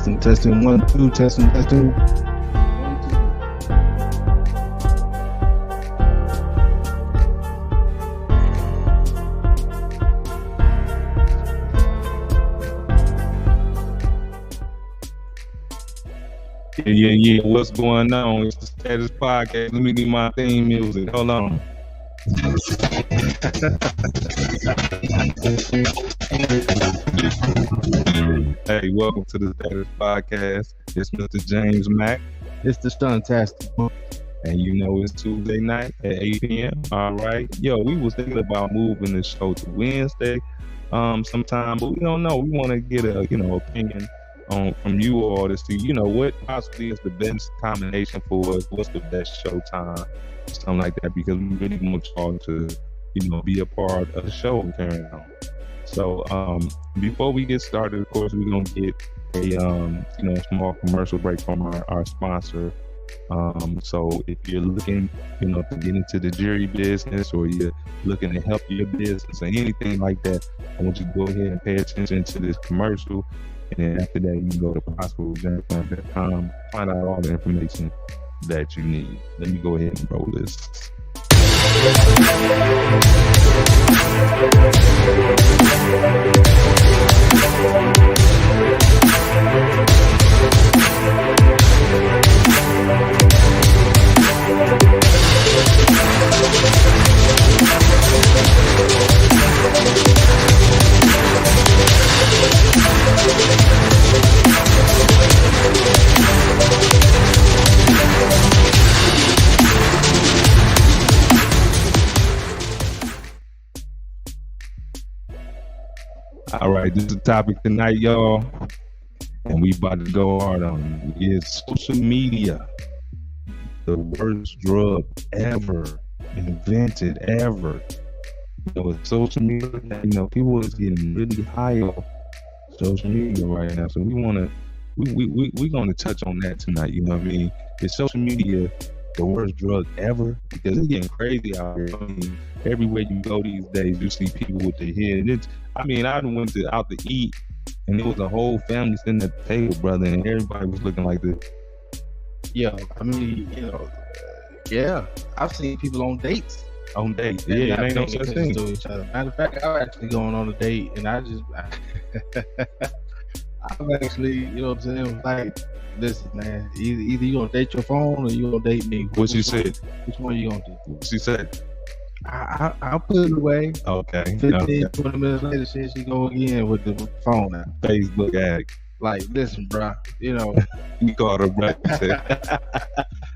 Testing, 1, 2, testing. Yeah. What's going on? It's the Status Podcast. Let me get my theme music. Hold on. Hey, welcome to the Status Podcast. It's Mr. James Mack. It's the Stuntastic. And you know it's Tuesday night at 8 p.m. All right. Yo, we was thinking about moving the show to Wednesday sometime, but we don't know. We want to get a, opinion from you all to see, what possibly is the best combination for us. What's the best show time? Something like that, because we really want y'all to, be a part of the show and carrying on. So before we get started, of course, we're gonna get a small commercial break from our sponsor. So if you're looking, to get into the jury business, or you're looking to help your business or anything like that, I want you to go ahead and pay attention to this commercial. And then after that, you can go to prosperjames.com, find out all the information that you need. Let me go ahead and roll this. All right, this is the topic tonight, y'all, and we about to go hard on it. Is social media the worst drug ever invented ever? With social media, people is getting really high off social media right now. So we're gonna touch on that tonight. You know what I mean? Is social media the worst drug ever? Because it's getting crazy out here. I mean, everywhere you go these days, you see people with their head. I went out to eat, and there was a whole family sitting at the table, brother, and everybody was looking like this. Yeah, I've seen people on dates. Yeah, it ain't no such thing. To each other. Matter of fact, I'm actually going on a date, and I'm actually, was like, listen, man, either you gonna date your phone or you gonna date me. What she said? Which one you gonna do? What she said? I'll put it away. Okay. 20 minutes later, she go again with the phone out. Facebook addict. Like, listen, bro, You called her back and said,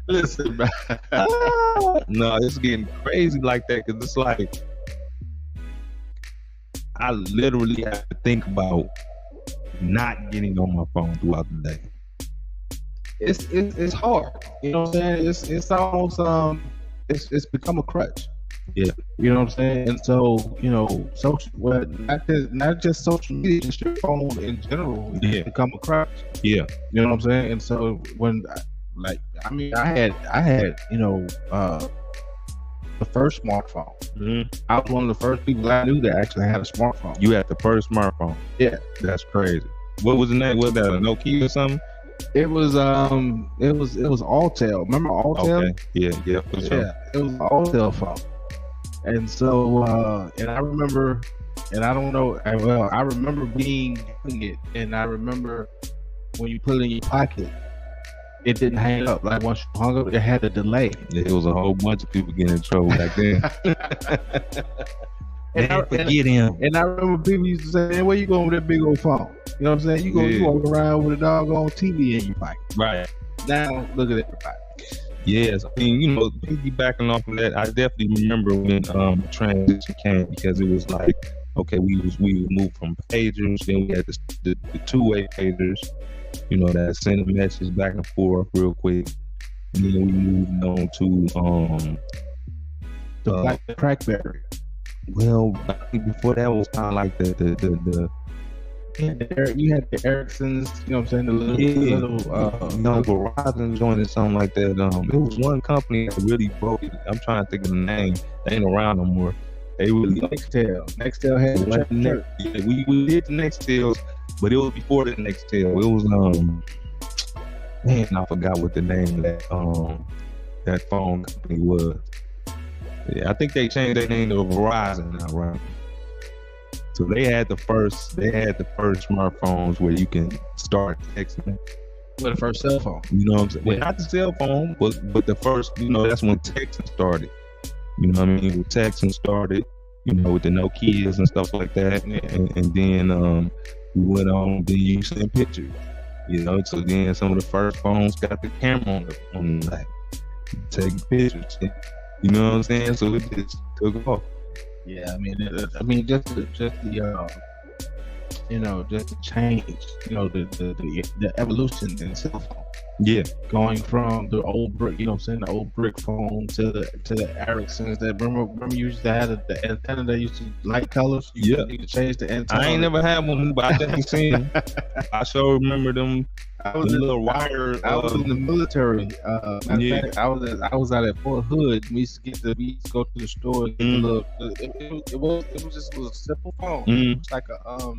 listen, bro. No, it's getting crazy like that, because it's like, I literally have to think about not getting on my phone throughout the day. It's hard. You know what I'm saying? It's almost it's become a crutch. Yeah. You know what I'm saying? And so, social, not just social media, just your phone in general, it's become a crutch. Yeah. You know what I'm saying? And so when I had the first smartphone. Mm-hmm. I was one of the first people I knew that actually had a smartphone. You had the first smartphone? Yeah. That's crazy. What was the name? Was that a Nokia or something? It was Alltel. Remember Alltel? Okay. Yeah, for sure. Yeah, it was an Alltel phone. And so and I remember, and I don't know, I remember having it, and I remember when you put it in your pocket, it didn't hang up. Like, once you hung up, it had a delay. Yeah, it was a whole bunch of people getting in trouble back then. And I remember people used to say, "Man, where you going with that big old phone?" You know what I'm saying? You walk around with a doggone TV in your pocket. Right. Now look at everybody. Yes, piggybacking off of that, I definitely remember when transition came, because it was like, okay, we would move from pagers, then we had the two-way pagers, that send a message back and forth real quick, and then we moved on to the BlackBerry. Well, I think before that was kind of like the you had the Ericssons, you know what I'm saying? The little Verizon joined something like that. There was one company that really broke it. I'm trying to think of the name. They ain't around no more. They really Nextel. Nextel had we did the Nextels, But it was before the Nextel. It was man, I forgot what the name of that phone company was. Yeah, I think they changed their name to Verizon now, right? So they had the first smartphones where you can start texting. With the first cell phone. You know what I'm saying? Well, not the cell phone, but the first, that's when texting started. You know what I mean? When texting started, with the Nokias and stuff like that. And then we went on, then you send pictures. So then some of the first phones got the camera on the back. Taking pictures. You know what I'm saying? So it just took off. Yeah, I mean, just the just the change, the evolution in cell phone. Yeah, going from the old brick, the old brick phone to the Ericssons. That remember you used to have the antenna that used to light colors. You could change the antenna. I ain't never had one, but I definitely seen them. I sure remember them. I was in little wire. I was in the military. Fact, I was out at Fort Hood. We used to go to the store. And get it was just a little simple phone. It was like a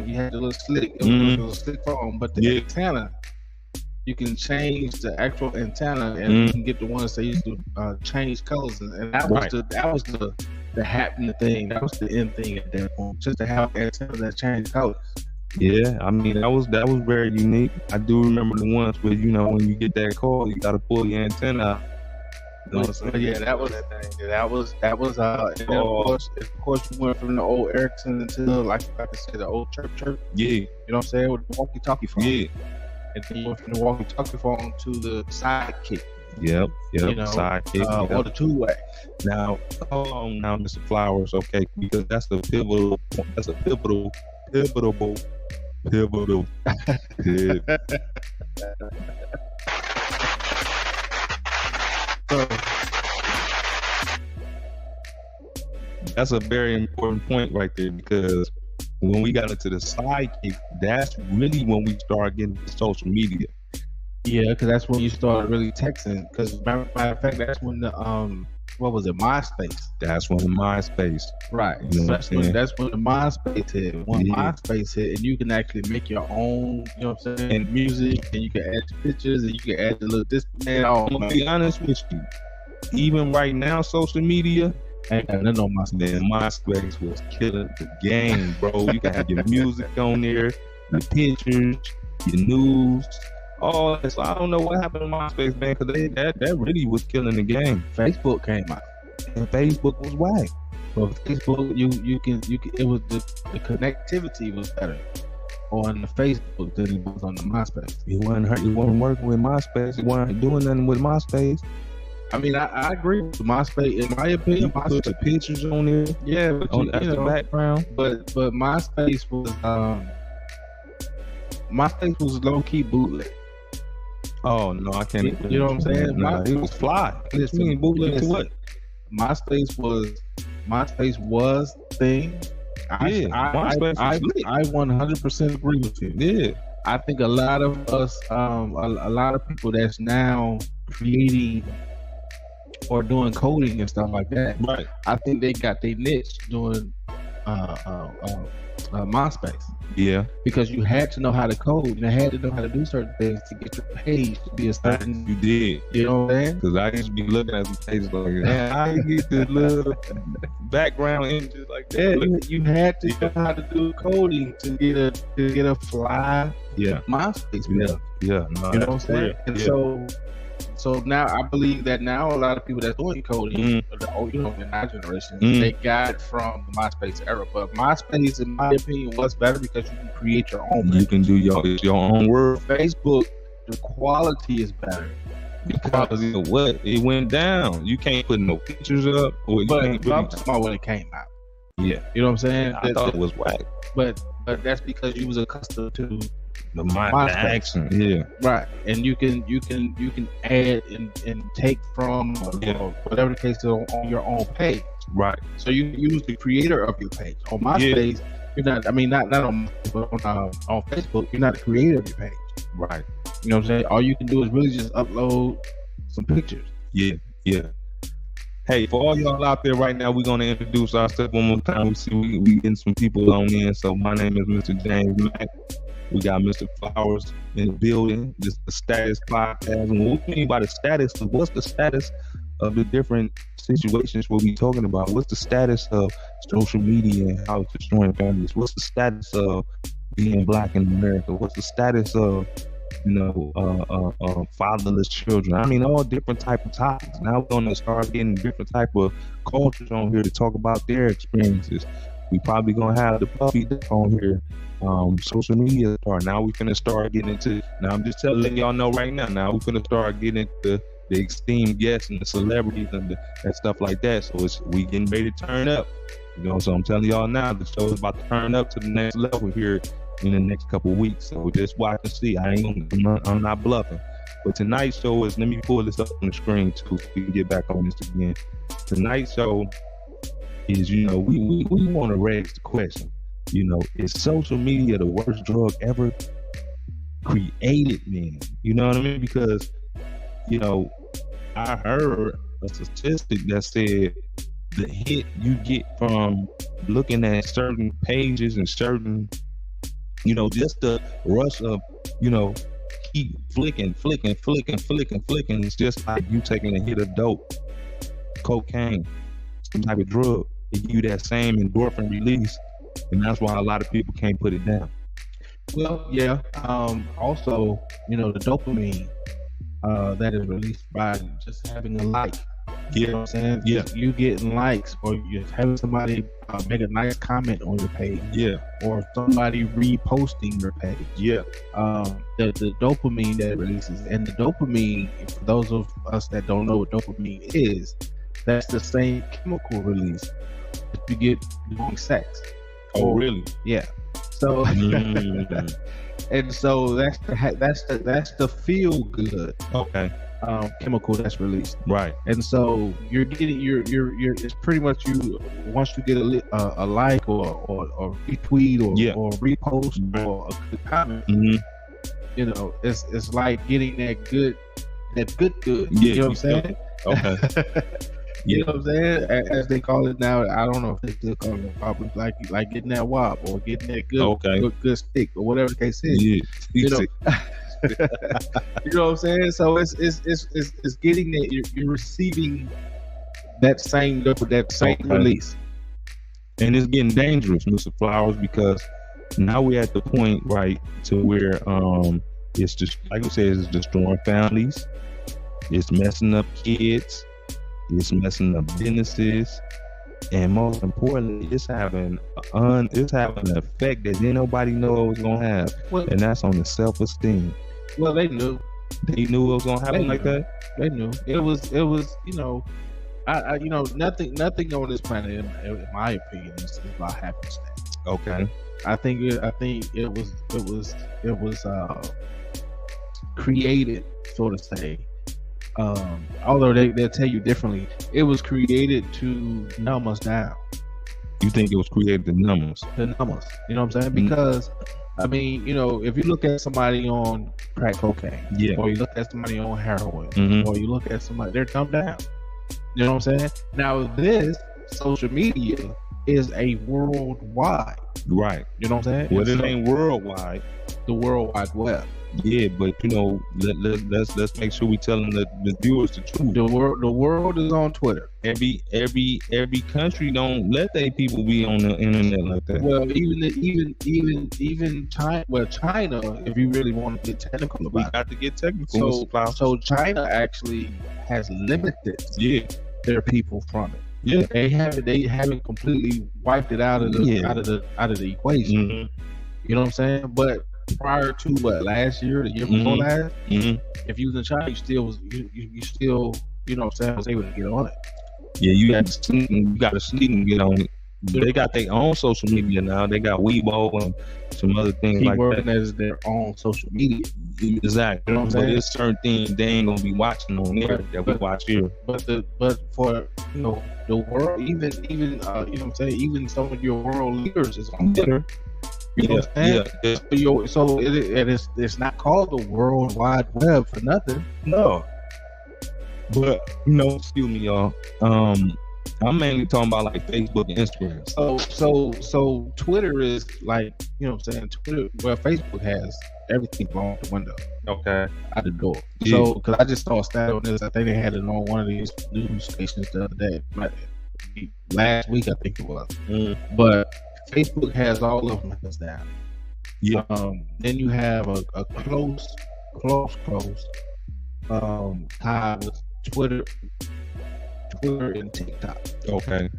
you had the little slick. It was a little slick phone, but the antenna. You can change the actual antenna, and you can get the ones that used to change colors, and that was the happening thing. That was the end thing at that point, just to have an antenna that changed colors. Yeah, I mean that was very unique. I do remember the ones where when you get that call, you got to pull your antenna out. Yeah, that was that thing. That was. And then of course, you went from the old Ericsson to like I said, the old chirp. Yeah, you know what I'm saying, with the walkie-talkie phone. Yeah. And then you went from the walkie-talkie phone to the sidekick. Yep. Sidekick. Or the two-way. Now, hold on now, Mr. Flowers, okay? Because that's a pivotal. That's a very important point right there, because when we got into the sidekick, that's really when we started getting to social media. Yeah, because that's when you started really texting. Because matter of fact, that's when the what was it, MySpace? That's when the MySpace. Right. You know that's when the MySpace hit. When MySpace hit, and you can actually make your own, and music, and you can add pictures, and you can add the little display. I'm gonna be honest with you. Even right now, social media. I ain't got nothing on MySpace. Man, MySpace was killing the game, bro. You can have your music on there, your pictures, your news, all that. So I don't know what happened to MySpace, man, because that really was killing the game. Facebook came out, and Facebook was whack. Well, Facebook, you can. It was the connectivity was better on the Facebook than it was on the MySpace. It wasn't working with MySpace. It wasn't doing nothing with MySpace. I mean, I agree with MySpace. In my opinion, you put the pictures on there. Yeah, but the background. But MySpace was low key bootleg. Oh no, I can't. You know what I'm saying? It was fly. Listen, bootleg to what? MySpace was thing. I 100% agree with you. Yeah, I think a lot of us, a lot of people that's now creating or doing coding and stuff like that. Right. I think they got their niche doing MySpace. Yeah. Because you had to know how to code. You had to know how to do certain things to get your page to be a certain. You did. You know what I'm saying? Because I used to be looking at some pages like, man, I get the little background images like that. Yeah, you had to know how to do coding to get a fly. Yeah. MySpace. Yeah. No, you know what I'm saying? And so now I believe that now a lot of people that's doing coding, in our generation, they got it from the MySpace era. But MySpace, in my opinion, was better because you can create your own. You can do your own world. Facebook, the quality is better because it went down. You can't put no pictures up. But I'm talking about when it came out. Yeah, you know what I'm saying. I thought it was whack. But that's because you was accustomed to the action, yeah, right. And you can add and take from or whatever the case is on your own page, right? So you use the creator of your page. On MySpace, you're not. I mean, not on Facebook, you're not the creator of your page, right? You know what I'm saying? All you can do is really just upload some pictures. Yeah. Hey, for all y'all out there right now, we're gonna introduce ourselves one more time. We see we getting some people on in. So my name is Mr. James Mack. We got Mr. Flowers in the building. This is the Status Podcast. And what we mean by the status, what's the status of the different situations we'll be talking about? What's the status of social media and how it's destroying families? What's the status of being black in America? What's the status of fatherless children? I mean, all different type of topics. Now we're gonna start getting different type of cultures on here to talk about their experiences. We probably gonna have the puppy on here. Social media part. Now we finna start getting into. Now I'm just letting y'all know right now. Now we finna start getting into the esteemed guests and the celebrities and stuff like that. So we getting ready to turn up. So I'm telling y'all now, the show is about to turn up to the next level here in the next couple of weeks. So just watch and see. I'm not bluffing. But tonight's show is, let me pull this up on the screen too, so we can get back on this again. Tonight's show is, we want to raise the question. Is social media the worst drug ever created, man? You know what I mean? Because, I heard a statistic that said the hit you get from looking at certain pages and certain, just the rush of, keep flicking. It's just like you taking a hit of dope, cocaine, some type of drug. It give you that same endorphin release. And that's why a lot of people can't put it down. Well, yeah. Also, the dopamine that is released by just having a like. You know what I'm saying? Yeah. You getting likes, or you having somebody make a nice comment on your page. Yeah. Or somebody reposting your page. Yeah. The dopamine that it releases, and the dopamine, for those of us that don't know what dopamine is, that's the same chemical release that you get during sex. Oh, really? Yeah. So, and so that's the feel good. Okay. Chemical that's released. Right. And so you're getting it's pretty much you once you get a like or retweet or repost or a good comment. Mm-hmm. It's like getting that good. Yeah. You know what I'm saying? Okay. You know what I'm saying? As they call it now, I don't know if they still call it probably like getting that wop or getting that good stick or whatever the case is. Yeah. You know what I'm saying? So it's getting that you're receiving that same release. And it's getting dangerous, Mr. Flowers, because now we're at the point, right, to where it's just like I said, it's destroying families, it's messing up kids. It's messing up businesses, and most importantly, it's having an effect that nobody know it was gonna have, and that's on the self-esteem. Well, they knew it was gonna happen like that. They knew it was. I nothing on this planet, in my opinion, is about happenstance. Okay. I think it was created, so to say. Although they'll tell you differently, it was created to numb us down. You think it was created to numb us? To numb us. You know what I'm saying? Because, I mean, if you look at somebody on crack cocaine, or you look at somebody on heroin, or you look at somebody, they're dumbed down. You know what I'm saying? Now, this social media is a worldwide. Right. You know what I'm saying? Well, it ain't worldwide. The World Wide Web. Yeah, but let's make sure we telling the viewers the truth. The world is on Twitter. Every country don't let their people be on the internet like that. Well, even China. Well, China, if you really want to get technical about it, we got to get technical. So China actually has limited their people from it. Yeah, they haven't completely wiped it out of the equation. Mm-hmm. You know what I'm saying? But prior to last year, the year before last, if you was in China, you still was you know what I'm saying, was able to get on it. Yeah, you got to sneak and get on it. They got their own social media now. They got Weibo and some other things like that. Keep as their own social media. Exactly. You know what I'm saying? But there's certain things they ain't gonna be watching on there that we watch here. But for the world, even you know what I'm saying, even some of your world leaders is on Twitter. You know what I'm saying? So it's not called the World Wide Web for nothing. No. But excuse me, y'all. I'm mainly talking about like Facebook and Instagram. So Twitter is like, what I'm saying? Twitter, well, Facebook has everything going out the window. Okay. Out the door. Yeah. So, because I just saw a stat on this, I think they had it on one of these news stations the other day, last week I think it was. But Facebook has all of them hands down. Yeah. Then you have a close tie with Twitter and TikTok. Okay.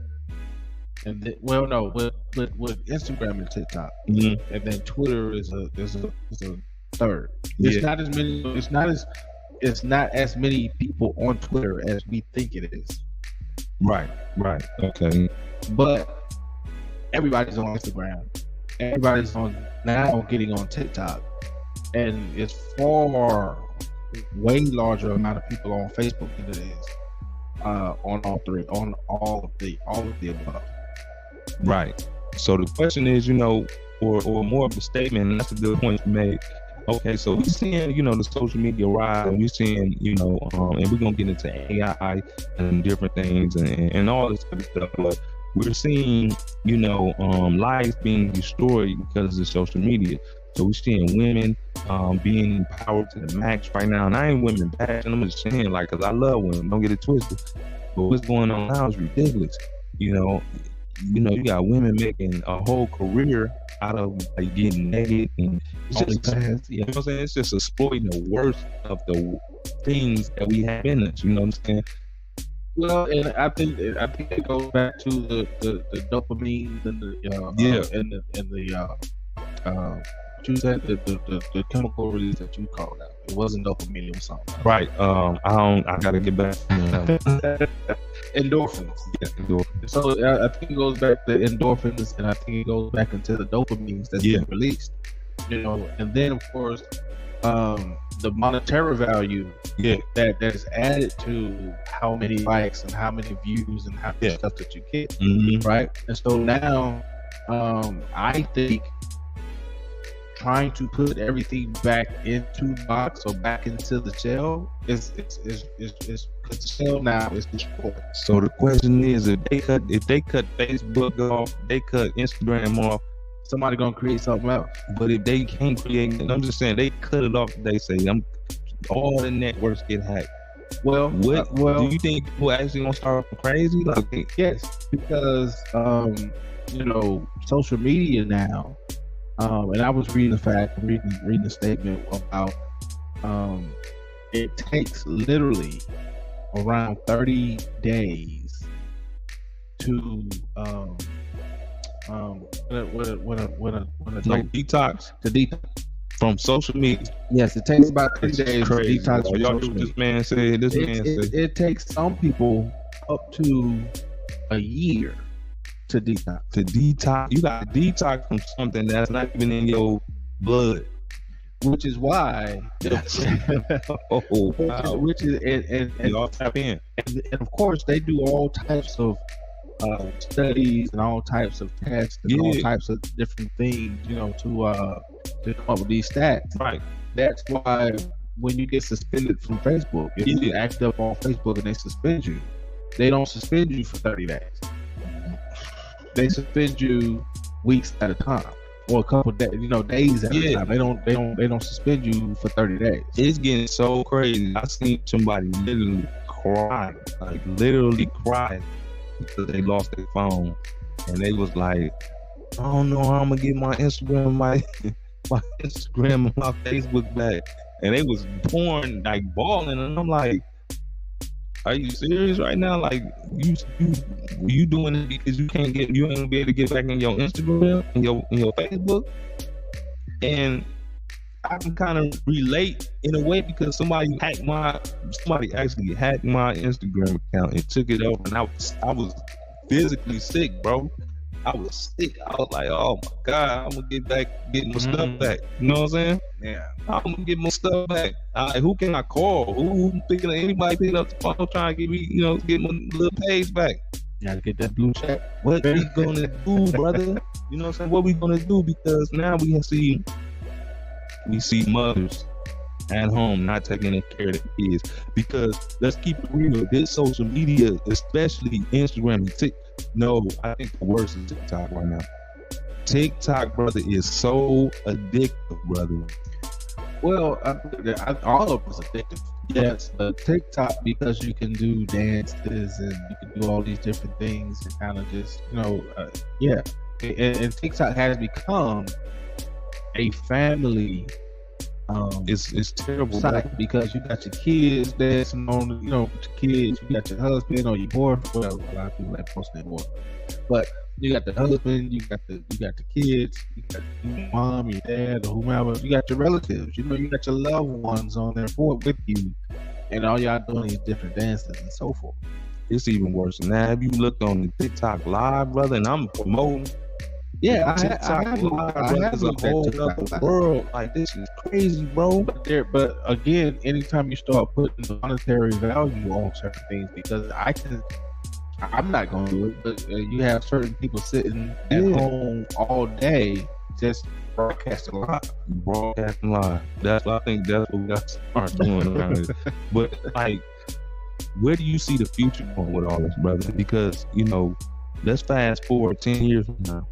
And then, with Instagram and TikTok, and then Twitter is a third. It's not as many. It's not as many people on Twitter as we think it is. Right. Okay. But everybody's on Instagram. Everybody's now getting on TikTok, and it's far way larger amount of people on Facebook than it is on all of the above. Right. So the question is, or more of a statement, and that's a good point you made. Okay, so we're seeing, the social media rise, and we're seeing, and we're gonna get into AI and different things and all this kind of stuff, but we're seeing, lives being destroyed because of social media. So we're seeing women being empowered to the max right now. And I ain't women bashing, I'm just saying, like, because I love women, don't get it twisted. But what's going on now is ridiculous. You got women making a whole career out of like getting naked and it's just, you know what I'm saying? It's just exploiting the worst of the things that we have in us. You know what I'm saying? Well, and I think it goes back to the dopamine and the what you said, the chemical release that you called out. It wasn't dopamine, it was something else. Right. I gotta get back. Endorphins. Yeah, endorphins. So I think it goes back to endorphins, and I think it goes back into the dopamines that's been released. And then of course, the monetary value that is added to how many likes and how many views and how much stuff that you get, right? And so now, I think trying to put everything back into the box or back into the shell is because the shell now is destroyed. So the question is, if they cut Facebook off, they cut Instagram off, somebody gonna create something else. But if they can't create it, I'm just saying they cut it off. They say all the networks get hacked. Well, do you think people actually gonna start crazy? Like, yes, because social media now. And I was reading the statement about it takes literally around 30 days to detox from social media. Yes, it takes about 30 days to detox from social media. This man said. It takes some people up to a year to detox. You got to detox from something that's not even in your blood. Which is why, which is and y'all tap in. And of course, they do all types of studies and all types of tests and all types of different things, to come up with these stats. Right. That's why when you get suspended from Facebook, if you act up on Facebook and they suspend you, they don't suspend you for 30 days. They suspend you weeks at a time, or a couple days, days at a time. They don't suspend you for 30 days. It's getting so crazy. I seen somebody literally cry because they lost their phone, and they was like, I don't know how I'm gonna get my Instagram, my Instagram and my Facebook back, and they was pouring like bawling, and I'm like, are you serious right now? Like you doing it because you ain't gonna be able to get back in your Instagram and your Facebook? And I can kind of relate in a way because somebody actually hacked my Instagram account and took it over, and I was physically sick, bro. I was sick. I was like, oh my God, I'm gonna get my stuff back. You know what I'm saying? Yeah. I'm gonna get my stuff back. Who can I call? Anybody picking up the phone trying to get me, get my little page back? You gotta get that blue check. What we gonna do, brother? You know what I'm saying? What we gonna do? Because now we see mothers at home, not taking care of their kids. Because let's keep it real, this social media, especially Instagram and TikTok, no, I think the worst is TikTok right now. TikTok, brother, is so addictive, brother. Well, all of us addictive. Yes, but TikTok, because you can do dances and you can do all these different things and kind of just, yeah. And TikTok has become a family It's terrible, site, because you got your kids dancing on, with your kids, you got your husband or your boyfriend. Well, a lot of people like posting their boyfriend, but you got the husband, you got the kids, you got your mom, your dad, or whomever. You got your relatives. You got your loved ones on there with you, and all y'all doing these different dances and so forth. It's even worse than that. Have you looked on the TikTok live, brother? And I'm promoting. Yeah, TikTok I have is a looked at whole TikTok other Live. world. Like, this is crazy, bro. But again, anytime you start putting monetary value on certain things, because I'm not going to do it, but you have certain people sitting at home all day just broadcasting live. Broadcasting live. I think that's what we got to start doing around here. But like, where do you see the future going with all this, brother? Because, let's fast forward 10 years from now.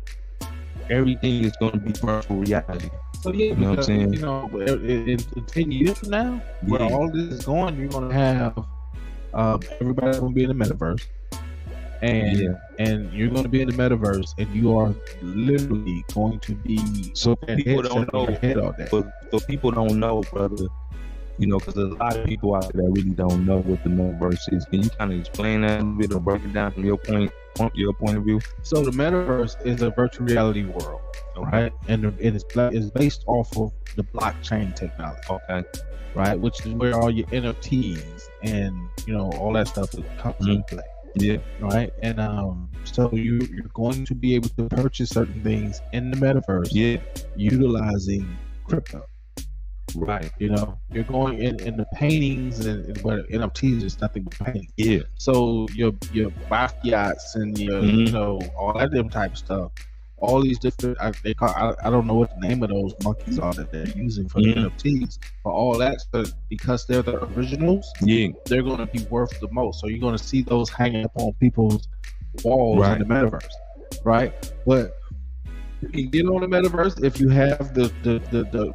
Everything is going to be virtual reality. So yeah, You know what I'm because saying? in 10 years from now, where Yeah. all this is going, you're going to have everybody's going to be in the metaverse. And you're going to be in the metaverse, and you are literally going to be So with that people headset don't on know. your head all day. For people don't know, brother, because there's a lot of people out there that really don't know what the metaverse is. Can you kind of explain that a bit or break it down from your point of view? So the metaverse is a virtual reality world, right? And it is based off of the blockchain technology, Okay. right? Which is where all your NFTs and all that stuff comes into play. Yeah. Right, and so you're going to be able to purchase certain things in the metaverse, Yeah. utilizing crypto. Right. You're going in the paintings, and but NFTs is nothing but paintings. Yeah. So your Basquiat's and your all that different type of stuff, all these different I don't know what the name of those monkeys are that they're using for the NFTs, but all that stuff, because they're the originals, Yeah. they're going to be worth the most. So you're going to see those hanging up on people's walls Right. in the metaverse, right? But you can get on the metaverse if you have the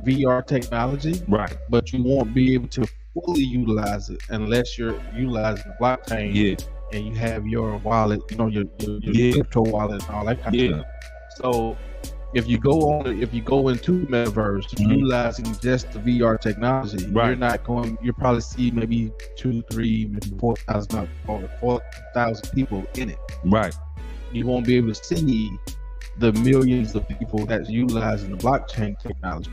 VR technology, Right. but you won't be able to fully utilize it unless you're utilizing the blockchain. Yeah. And you have your wallet, your Yeah. crypto wallet and all that kind Yeah. of stuff. So if you go into the metaverse utilizing just the VR technology, Right. you'll probably see maybe 2, 3, maybe 4,000 people in it. Right. You won't be able to see the millions of people that's utilizing the blockchain technology.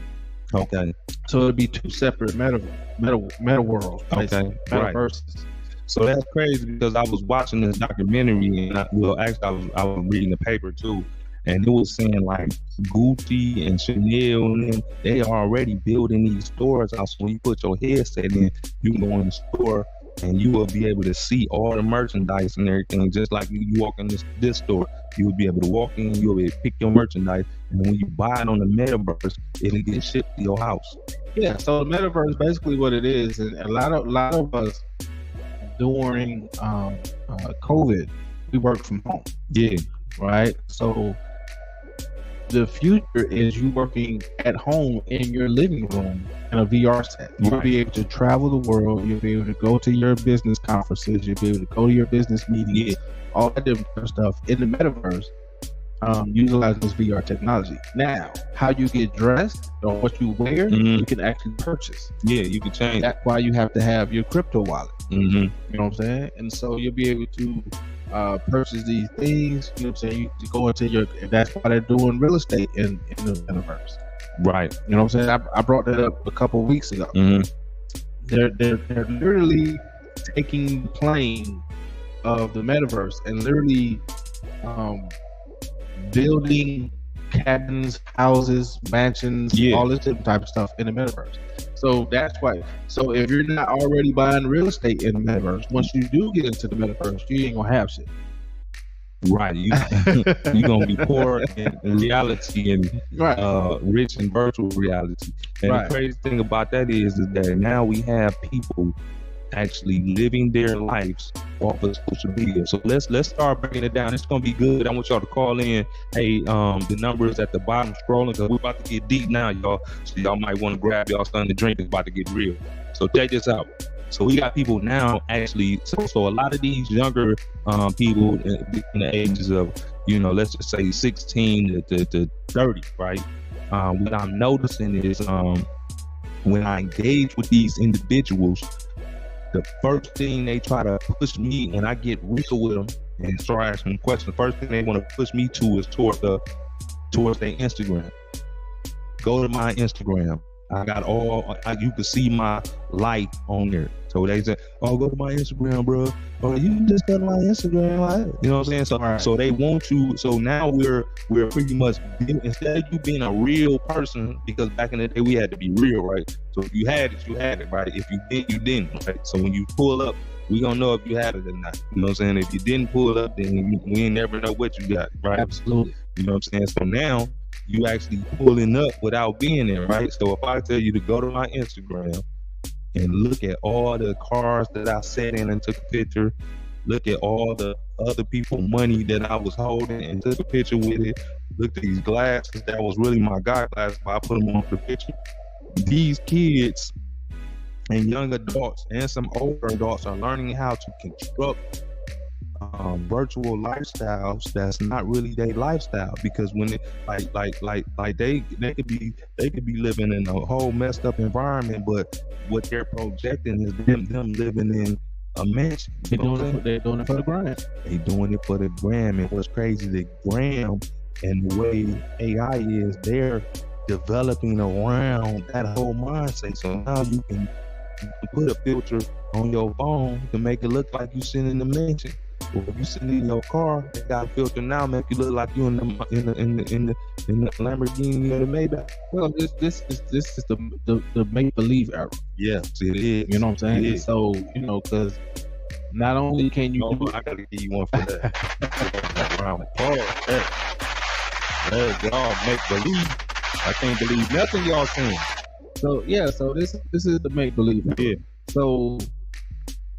Okay. So it'll be two separate meta worlds. Okay. Right. Metaverses. So that's crazy, because I was watching this documentary, and I was reading the paper too, and it was saying like Gucci and Chanel and them, they are already building these stores out. So when you put your headset in, you can go in the store and you will be able to see all the merchandise and everything. Just like you walk in this store, you will be able to walk in, you'll be able to pick your merchandise, and when you buy it on the metaverse, it'll get shipped to your house. Yeah. So the metaverse is basically what it is, and a lot of us during COVID, we work from home. Yeah. Right. So the future is you working at home in your living room in a VR set. You'll Right. be able to travel the world. You'll be able to go to your business conferences. You'll be able to go to your business meetings. All that different stuff in the metaverse, utilizing this VR technology. Now, how you get dressed or what you wear, you can actually purchase. Yeah, you can change. That's why you have to have your crypto wallet. Mm-hmm. You know what I'm saying? And so you'll be able to purchase these things. You know what I'm saying? You go into that's why they're doing real estate in the metaverse. Right. You know what I'm saying? I brought that up a couple of weeks ago. Mm-hmm. They're literally taking the plane of the metaverse and literally building cabins, houses, mansions, all this different type of stuff in the metaverse. So that's why. So if you're not already buying real estate in the metaverse, once you do get into the metaverse, you ain't gonna have shit. Right. You gonna be poor in reality and Right. rich in virtual reality. And Right. the crazy thing about that is that now we have people actually living their lives off of social media. So let's start breaking it down. It's gonna be good. I want y'all to call in. Hey, the number is at the bottom scrolling because we're about to get deep now, y'all. So y'all might want to grab y'all something to drink. It's about to get real. So check this out. So we got people now actually. So a lot of these younger people in the ages of, let's just say 16 to 30, right? What I'm noticing is when I engage with these individuals, the first thing they try to push me, and I get real with them and start asking questions, the first thing they want to push me to is towards their Instagram. Go to my Instagram. I got you can see my light on there. So they say, oh, go to my Instagram, bro. Or you can just go to my Instagram. You know what I'm saying? So they want you. So now we're pretty much, instead of you being a real person, because back in the day we had to be real, right? So if you had it, you had it, right? If you didn't, you didn't, right? So when you pull up, we gonna know if you had it or not. You know what I'm saying? If you didn't pull up, then we ain't never know what you got, right? Absolutely. You know what I'm saying? So now you actually pulling up without being there, right? So if I tell you to go to my Instagram and look at all the cars that I sat in and took a picture, look at all the other people money that I was holding and took a picture with it, look at these glasses that was really my God glasses, but I put them on the picture. These kids and young adults and some older adults are learning how to construct virtual lifestyles that's not really their lifestyle, because when it they could be living in a whole messed up environment, but what they're projecting is them living in a mansion. They're doing it for the gram. They doing it for the gram. And what's crazy, the gram and the way AI is, they're developing around that whole mindset. So now you can put a filter on your phone to make it look like you sitting in the mansion. Or if you sitting in your car, they got a filter now make you look like you in the Lamborghini or the Maybach. Well, this is the make believe era. Yeah, it is. You know what I'm saying? So because not only can you, I gotta give you one for that. Around y'all make believe. I can't believe nothing y'all saying. So this is the make believe era. Yeah. So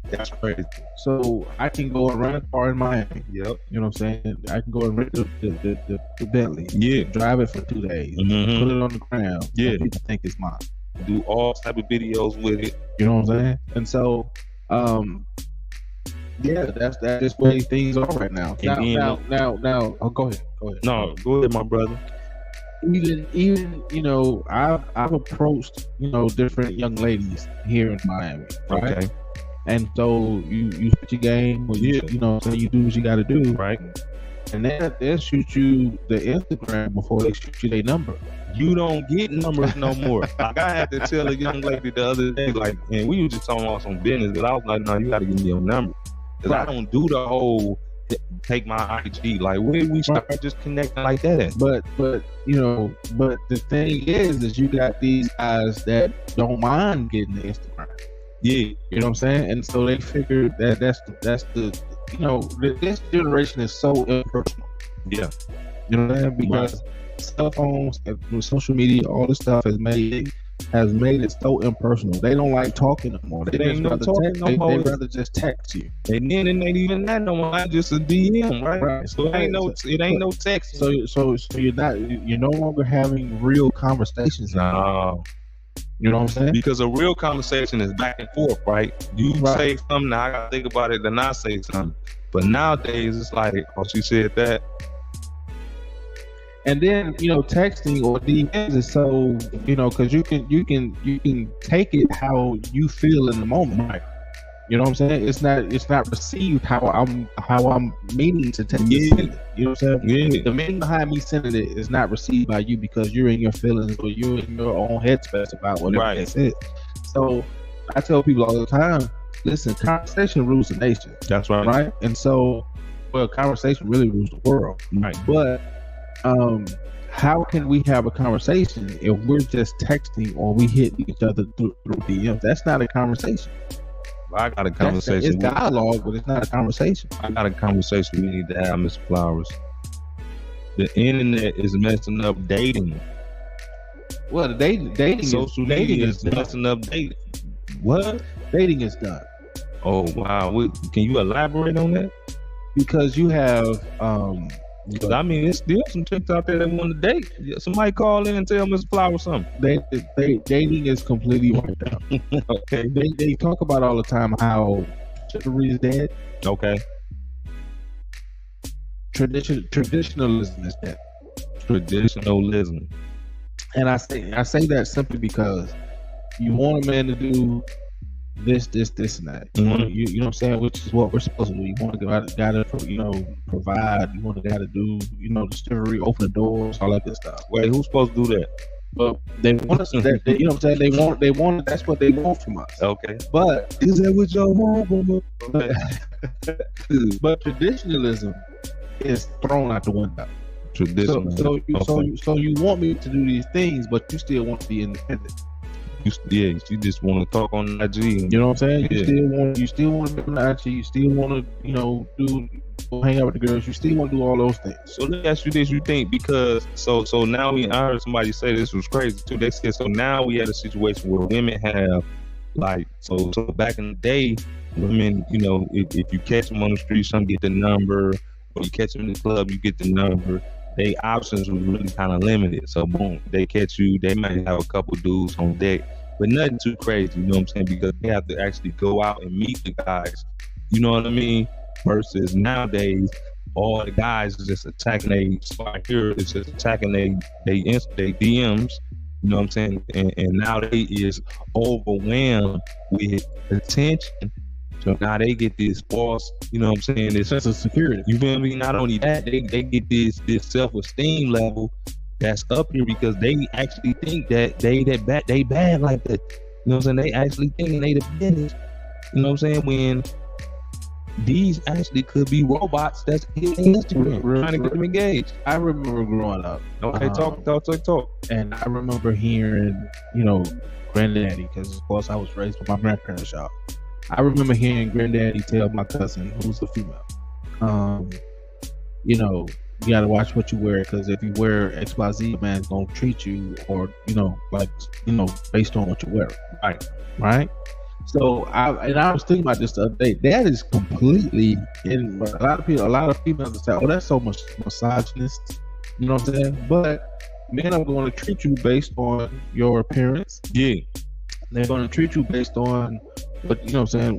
that's crazy. So I can go and rent a car in Miami. Yep. You know what I'm saying? I can go and rent the Bentley. Yeah. Drive it for 2 days. Mm-hmm. Put it on the ground. Yeah. People think it's mine. Do all type of videos with it. You know what I'm saying? And so, that's just where things are right now. Now. Oh, go ahead. No, go ahead, my brother. Even I've approached different young ladies here in Miami, right? Okay. And so you switch your game, or you do what you got to do, right? And they'll shoot you the Instagram before they shoot you their number. You don't get numbers no more. Like I had to tell a young lady the other day, and we were just talking about some business, but I was like, no, you got to give me your number, because I don't do the whole take my IG. Like where we start just connecting like that. But the thing is you got these guys that don't mind getting the Instagram. Yeah, you know what I'm saying? And so they figured that's the this generation is so impersonal. Yeah. You know what I'm saying? Because cell phones and social media, all this stuff has made it so impersonal. They don't like talking no more. They rather just text you. And then it ain't even that no more. Just a DM, right? So it ain't no text. So you're no longer having real conversations. No. You know what I'm saying? Because a real conversation is back and forth, right? You say something, I gotta think about it, then I say something. But nowadays it's like, oh, she said that. And then texting or DMs is so because you can take it how you feel in the moment, right? You know what I'm saying? It's not received how I'm meaning to take it. You know what I'm saying? Yeah. The meaning behind me sending it is not received by you because you're in your feelings or you're in your own headspace about whatever it is. So I tell people all the time, listen, conversation rules the nation. That's right. Right? And so, conversation really rules the world. Right. But how can we have a conversation if we're just texting or we hit each other through DMs? That's not a conversation. I got a conversation. It's dialogue, but it's not a conversation. I got a conversation we need to have, Mr. Flowers. The internet is messing up dating. Well, the dating Social media is messing up dating. What? Dating is done. Oh wow! Can you elaborate on that? Because you have Because I mean, it's still some chicks out there that want to date. Somebody call in and tell Mr. Flowers something. Dating is completely wiped out. Okay. They talk about all the time how chivalry is dead. Okay. Traditionalism is dead. Traditionalism. And I say that simply because you want a man to do this, and that. You know what I'm saying? Which is what we're supposed to do. You want to gotta provide. You want to gotta do, the chivalry, open the doors, all that good stuff. Wait, who's supposed to do that? But they want us. You know what I'm saying? They want. That's what they want from us. Okay. But is that what y'all want? But traditionalism is thrown out the window. So you want me to do these things, but you still want to be independent. You just want to talk on IG. You know what I'm saying? Yeah. You still want to be on IG. You still want to, go hang out with the girls. You still want to do all those things. So let me ask you this: you think because so now I heard somebody say this was crazy too. They said so now we had a situation where women have so back in the day, women, if you catch them on the street, some get the number, or you catch them in the club, you get the number. They options were really kind of limited. So boom, they catch you, they might have a couple dudes on deck, but nothing too crazy, you know what I'm saying? Because they have to actually go out and meet the guys, you know what I mean? Versus nowadays, all the guys is just attacking they spot here, it's just attacking they DMs, you know what I'm saying? And now they is overwhelmed with attention. So now they get this false, you know what I'm saying, this sense of security. You feel me? Not only that, they get this self-esteem level that's up here because they actually think that they bad like that. You know what I'm saying? They actually thinking they the business. You know what I'm saying? When these actually could be robots that's hitting Instagram, trying to get them engaged. I remember growing up. Okay, talk. And I remember hearing, Granddaddy, because of course I was raised with my grandparents' y'all. I remember hearing Granddaddy tell my cousin, who's a female, you gotta watch what you wear, because if you wear XYZ, man's gonna treat you, or based on what you wear. Right. So I was thinking about this the other day. That is completely in a lot of females say, "Oh, that's so much misogynist." You know what I'm saying? But men are going to treat you based on your appearance. Yeah. They're going to treat you based on what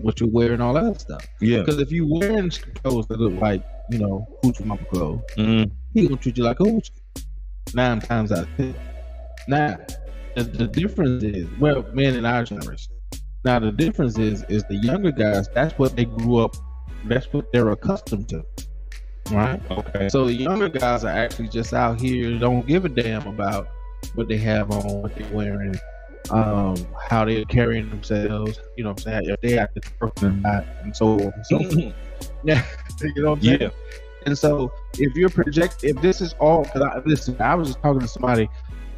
what you wear and all that stuff. Yeah. Because if you wearing clothes that look like hoochie mama clothes, he gonna treat you like a hoochie 9 times out of 10. Now, the difference is, men in our generation. Now the difference is the younger guys. That's what they grew up. That's what they're accustomed to. Right. Okay. So the younger guys are actually just out here, don't give a damn about what they have on, what they're wearing, how they're carrying themselves, you know what I'm saying, if they have to twerk or not, and so on and so forth. Yeah, you know what I'm saying? Yeah. And so if this is all, because I was just talking to somebody,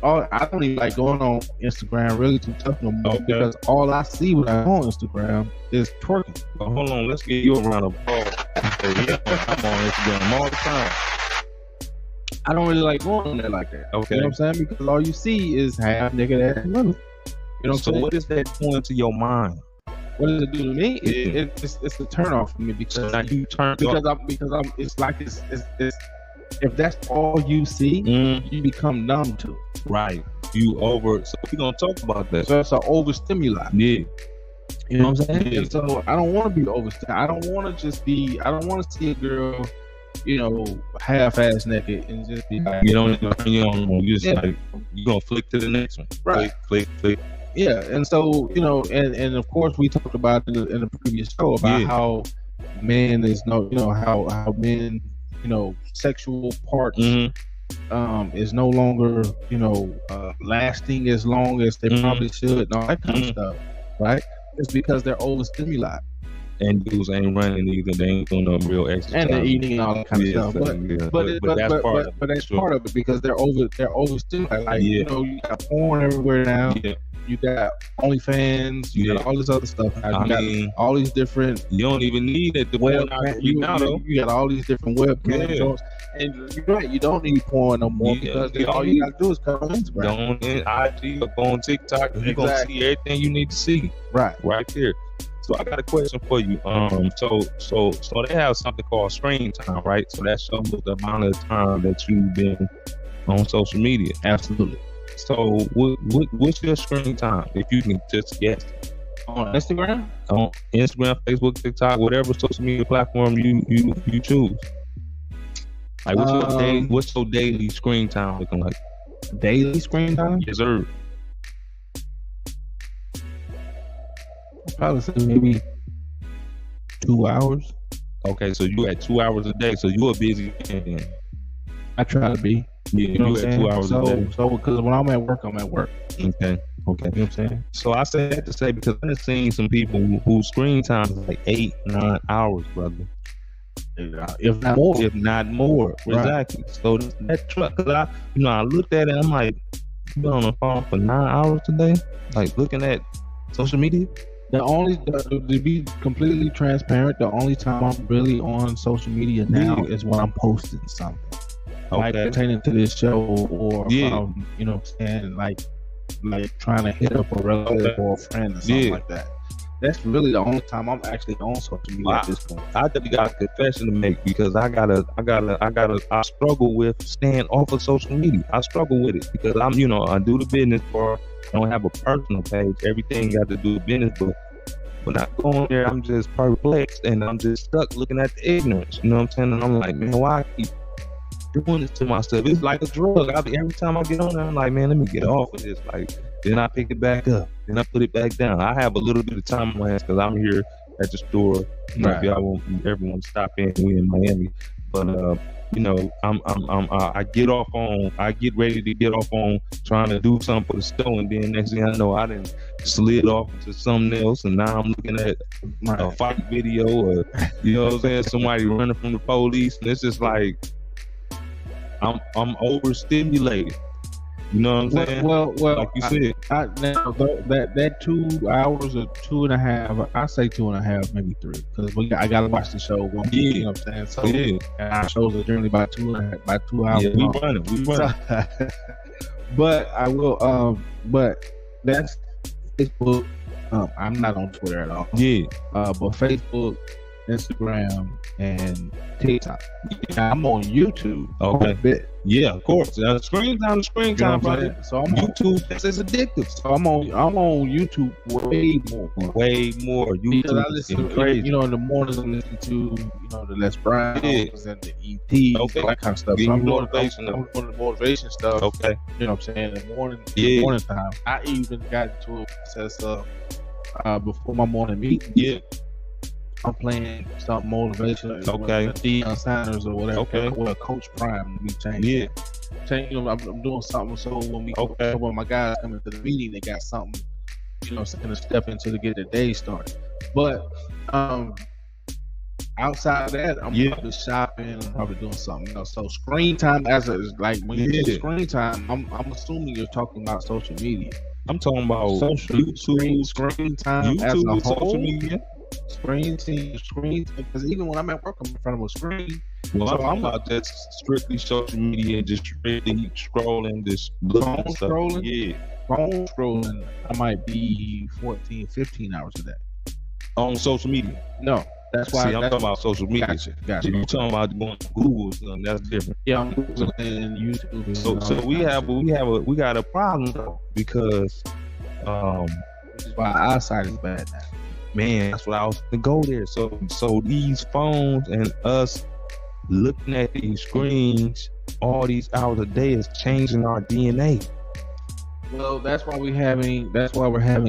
I don't even like going on Instagram really too tough no more, because all I see when I'm on Instagram is twerking. Well, hold on, let's get you a round of applause. I'm on Instagram all the time. I don't really like going on there like that. Okay. You know what I'm saying? Because all you see is half nigga ass women. You know what I'm saying? What is that doing to your mind? What does it do to me? It's a turn off for me, because now you turn I'm it's like it's if that's all you see, you become numb to it. Right. So we're gonna talk about that. So it's an overstimuli. Yeah. You know what I'm saying? Yeah. And so I don't want to be overstimulated. I don't want to see a girl, half-ass naked and just be like, you just like, you're gonna flick to the next one. Right. Flick. Yeah. And so, and of course we talked about it in the previous show about how men is how men, sexual parts is no longer, lasting as long as they probably should, and all that kind of stuff, right? It's because they're overstimulated. And dudes ain't running either. They ain't doing no real exercise. And they're eating and all that kind of stuff. But that's part of it, because they're overstimulated. Like, you got porn everywhere now. Yeah. you got OnlyFans, you got all this other stuff. Now. I mean, got all these different. You don't even need it to you got all these different webcam joints, and you're right. You don't need porn no more because all you got to do is come on Instagram. Go on IG or go on TikTok. You're gonna see everything you need to see. Right there. So I got a question for you. So they have something called screen time, right? So that shows the amount of time that you've been on social media. Absolutely. So what's your screen time, if you can just guess? On Instagram, Facebook, TikTok, whatever social media platform you choose. Like what's your daily screen time looking like? Daily screen time? Yes, sir. Probably say maybe 2 hours. Okay, so you at 2 hours a day. So you a busy man. I try to be. Yeah, you know what I'm saying? 2 hours a day. So because when I'm at work, I'm at work. Okay. You know what I'm saying? So I say that to say because I've seen some people whose screen time is like 8-9 hours, brother. If not more. Right. Exactly. So that truck, cause I looked at it, I'm like, you been on the phone for 9 hours today, like looking at social media. To be completely transparent, the only time I'm really on social media now is when I'm posting something, like pertaining to this show, or you know what I'm saying, like trying to hit up a relative or a friend or something like that. That's really the only time I'm actually on social media at this point. I definitely got a confession to make because I struggle with staying off of social media. I struggle with it because I do the business part. I don't have a personal page. Everything got to do with business, but when I go on there, I'm just perplexed and I'm just stuck looking at the ignorance. You know what I'm saying? And I'm like, man, why I keep doing this to myself? It's like a drug. Every time I get on there, I'm like, man, let me get off of this. Like, then I pick it back up, then I put it back down. I have a little bit of time on my hands because I'm here at the store. If y'all want everyone to stop in, we in Miami, but I get ready to get off on trying to do something for the store, and then next thing I know, I done slid off into something else, and now I'm looking at a fight video, or you know what I'm saying, somebody running from the police, and it's just like I'm overstimulated. You know what I'm saying? Well, like you said. Now that 2 hours or 2.5, I say 2.5, maybe 3, because I gotta watch the show. You know what I'm saying? So and our shows are generally about 2 hours. Yeah, we running. But I will. But that's Facebook. I'm not on Twitter at all. Yeah. But Facebook, Instagram, and TikTok. I'm on YouTube. Okay. A bit. Yeah, of course. Screen time, brother. So I'm YouTube. That's addictive. So I'm on YouTube way more. YouTube because I listen crazy. In the mornings I'm listening to the Les Browns and the ET, that kind of stuff. So I'm doing the motivation stuff. Okay. You know what I'm saying? In the morning time. I even got into a process of before my morning meeting. Yeah. I'm playing something motivational. Okay. Deion Sanders or whatever. Okay. Well, Coach Prime. We changed. Yeah. I'm doing something. So when my guys come into the meeting, they got something, to step into to get the day started. But outside of that, I'm probably shopping. I'm probably doing something. So screen time, when you say screen time, I'm assuming you're talking about social media. I'm talking about social YouTube, screen time YouTube as a whole. Social media. Screen, because even when I'm at work, I'm in front of a screen. Well, so I'm about just strictly social media, just strictly scrolling, just looking at stuff. Phone scrolling, I might be 14, 15 hours a day. On social media? No. That's why I'm talking about social media. Gotcha. If you're talking about going to Google or something, that's different. Yeah, I'm Google and YouTube. So we got a problem though, because which is why our eyesight is bad now. Man, that's what I was gonna go there. So these phones and us looking at these screens all these hours a day is changing our DNA. Well, that's why we're having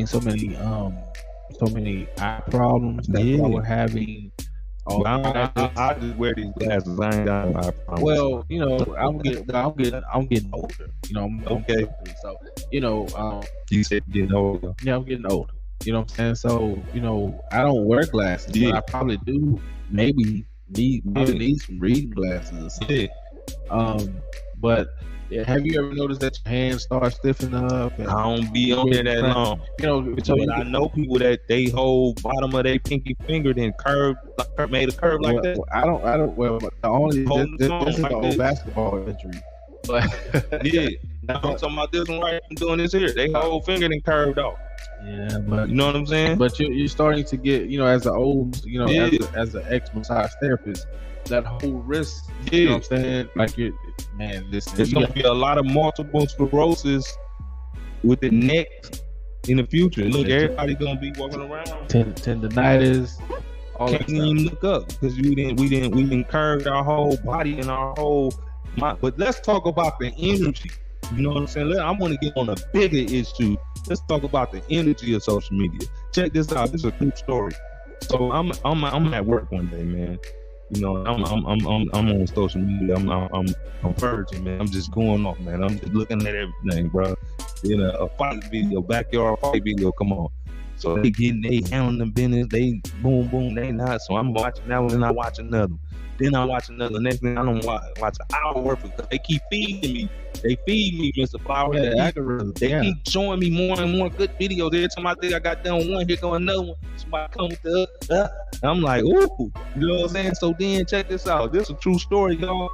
so many eye problems. That's why we're having. I just wear these glasses. I ain't got no eye problems. Well, I'm getting older. I'm okay. So you said getting older. Yeah, I'm getting older. You know what I'm saying? So, I don't wear glasses, but I probably do maybe need some reading glasses or something. But have you ever noticed that your hands start stiffening up? I don't be on there that long. You know, so But I know people that they hold bottom of their pinky finger then curved, made a curve like that. I don't. Well, the only this is like an old basketball injury. But yeah, now I'm talking about this one right. I'm doing this here. They whole finger then curved off. Yeah, but you know what I'm saying. But you're starting to get, you know, as an old, you know, as an ex-massage therapist, that whole wrist. You know what I'm saying? Like there's gonna be a lot of multiple sclerosis with the neck in the future. Look, everybody gonna be walking around tendinitis. Can't even look up because we didn't curve our whole body and our whole mind. But let's talk about the energy. You know what I'm saying? I want to get on a bigger issue. Let's talk about the energy of social media. Check this out. This is a true story. So I'm at work one day, man. You know, I'm on social media. I'm purging, man. I'm just going off, man. I'm just looking at everything, bro. You know, a fight video, backyard fight video. Come on. So they handling the business. They boom, they not. So I'm watching that one, and I watch another. Then I watch another. Next thing I don't watch an hour worth because they keep feeding me. They feed me, Mr. Flower. They keep showing me more and more good videos. Every time I think I got done one, here go another one. Somebody come with the I'm like, ooh, you know what I'm saying? So then check this out. This is a true story, y'all.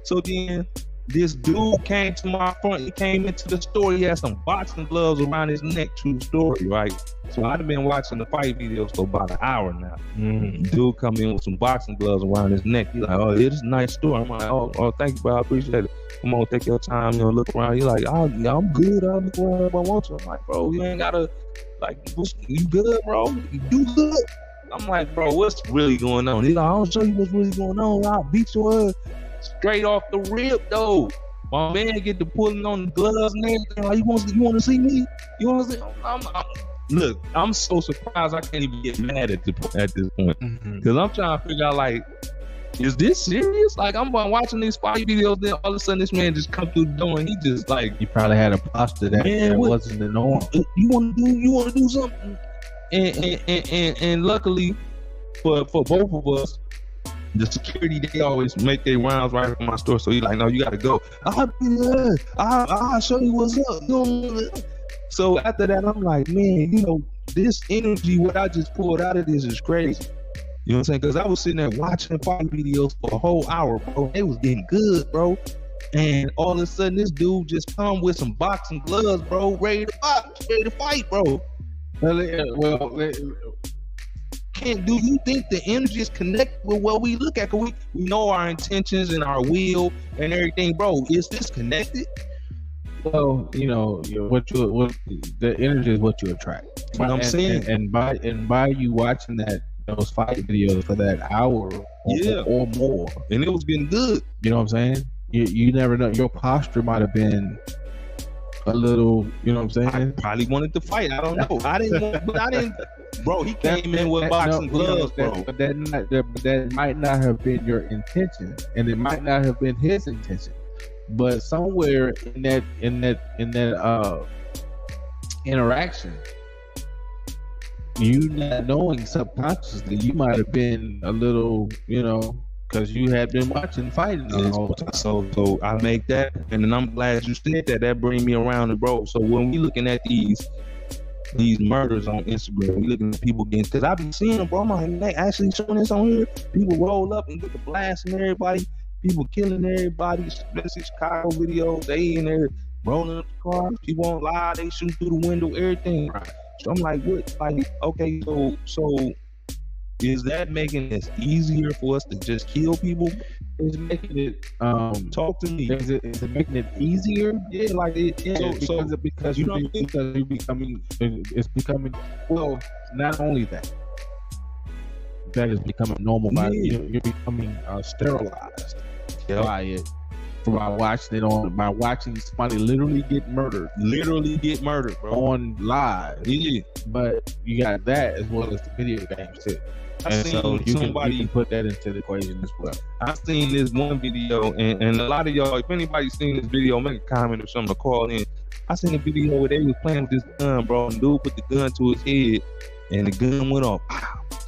So then this dude came to my front. He came into the store. He had some boxing gloves around his neck. True story, right? So I've been watching the fight videos for about an hour now. Dude come in with some boxing gloves around his neck. He's like, oh, it's a nice store. I'm like, oh, thank you, bro. I appreciate it. Come on, take your time, you know, look around. He's like, oh, yeah, I'm good. I'll look around if I want to. I'm like, bro, you ain't gotta, like, you good, bro? You do good. I'm like, bro, what's really going on? He's like, I'll show you what's really going on. I'll beat your ass straight off the rip, though. My man get to pulling on the gloves and everything. Like, you want to see me? You want to see? Look, I'm so surprised I can't even get mad at this point. Because I'm trying to figure out, like, is this serious? Like, I'm watching these fight videos, then all of a sudden this man just come through the door and he just like, he probably had a posture that wasn't the norm. You want to do something? And luckily for both of us, the security, they always make their rounds right from my store. So he's like, no, you got to go. I'll show you what's up. So after that, I'm like, man, you know, this energy, what I just pulled out of this is crazy. You know what I'm saying? Because I was sitting there watching fight videos for a whole hour, bro. They was getting good, bro. And all of a sudden, this dude just come with some boxing gloves, bro, ready to fight, bro. Do you think the energy is connected with what we look at? Cause we know our intentions and our will and everything, bro. Is this connected? Well, you know, the energy is what you attract. What I'm saying, and by you watching those fight videos for that hour or more, and it was getting good. You know what I'm saying? You never know. Your posture might have been a little, you know what I'm saying? I probably wanted to fight. I don't know. I didn't. Bro, he came in with boxing gloves, bro. But that might not have been your intention, and it might not have been his intention. But somewhere in that interaction, you not knowing subconsciously, you might have been a little, you know, because you had been watching fighting the whole time. So I make that, and then I'm glad you said that. That bring me around and bro. So when we looking at these murders on Instagram, we looking at people getting, because I be seeing them, bro. I'm like, they actually showing this on here. People roll up and get the blasting everybody. People killing everybody, especially Chicago videos. They in there rolling up the cars. People won't lie. They shoot through the window, everything. Right. So I'm like, what? Like, okay, so is that making it easier for us to just kill people? Is making it talk to me? Is it making it easier? Yeah, like it. Yeah, because you know, because it's becoming. Well, not only that. That is becoming normal. You're becoming sterilized by it. By watching somebody literally get murdered, bro, on live. Yeah, but you got that as well as the video games too. And so you can put that into the equation as well. I seen this one video, and a lot of y'all, if anybody's seen this video, make a comment or something to call in. I seen a video where they was playing with this gun, bro, and dude put the gun to his head, and the gun went off.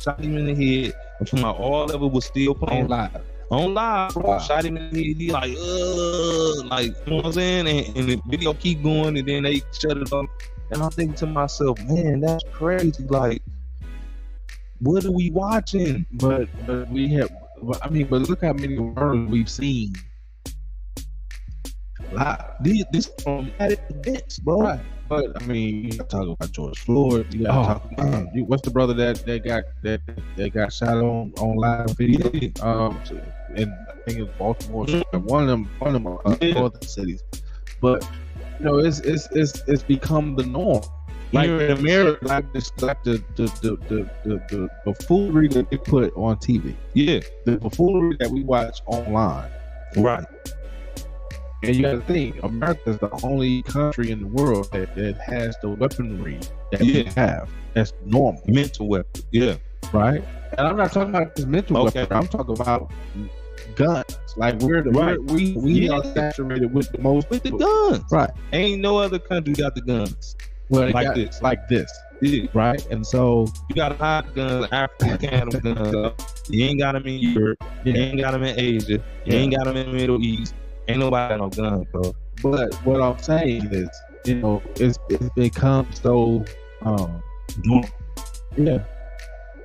Shot him in the head. I'm talking about all of it was still playing live. on live, bro. Shot him in the head. He like, you know what I'm saying? And the video keep going, and then they shut it off. And I'm thinking to myself, man, that's crazy. Like, what are we watching? But we have. I mean, but look how many murders we've seen. This from events, bro. Right. But I mean, you gotta talk about George Floyd. You gotta talk about what's the brother that got shot on live video. And I think it's Baltimore. One of them northern cities. But you know, it's become the norm. Like here in America, like the buffoonery that they put on TV. Yeah, the buffoonery that we watch online. Right. And you got to think, America is the only country in the world that has the weaponry that we have. That's normal. Mental weapon. Yeah. Right? And I'm not talking about this mental weapon. I'm talking about guns. Like we are saturated with the most. With the guns. Right. Ain't no other country got the guns. Well, this. Like this. Yeah. Right? And so you got to hide guns, African cannabis guns. You ain't got them in Europe. You ain't got them in Asia. You ain't got them in the Middle East. Ain't nobody got no guns, bro. But what I'm saying is, you know, it's become so normal. Yeah.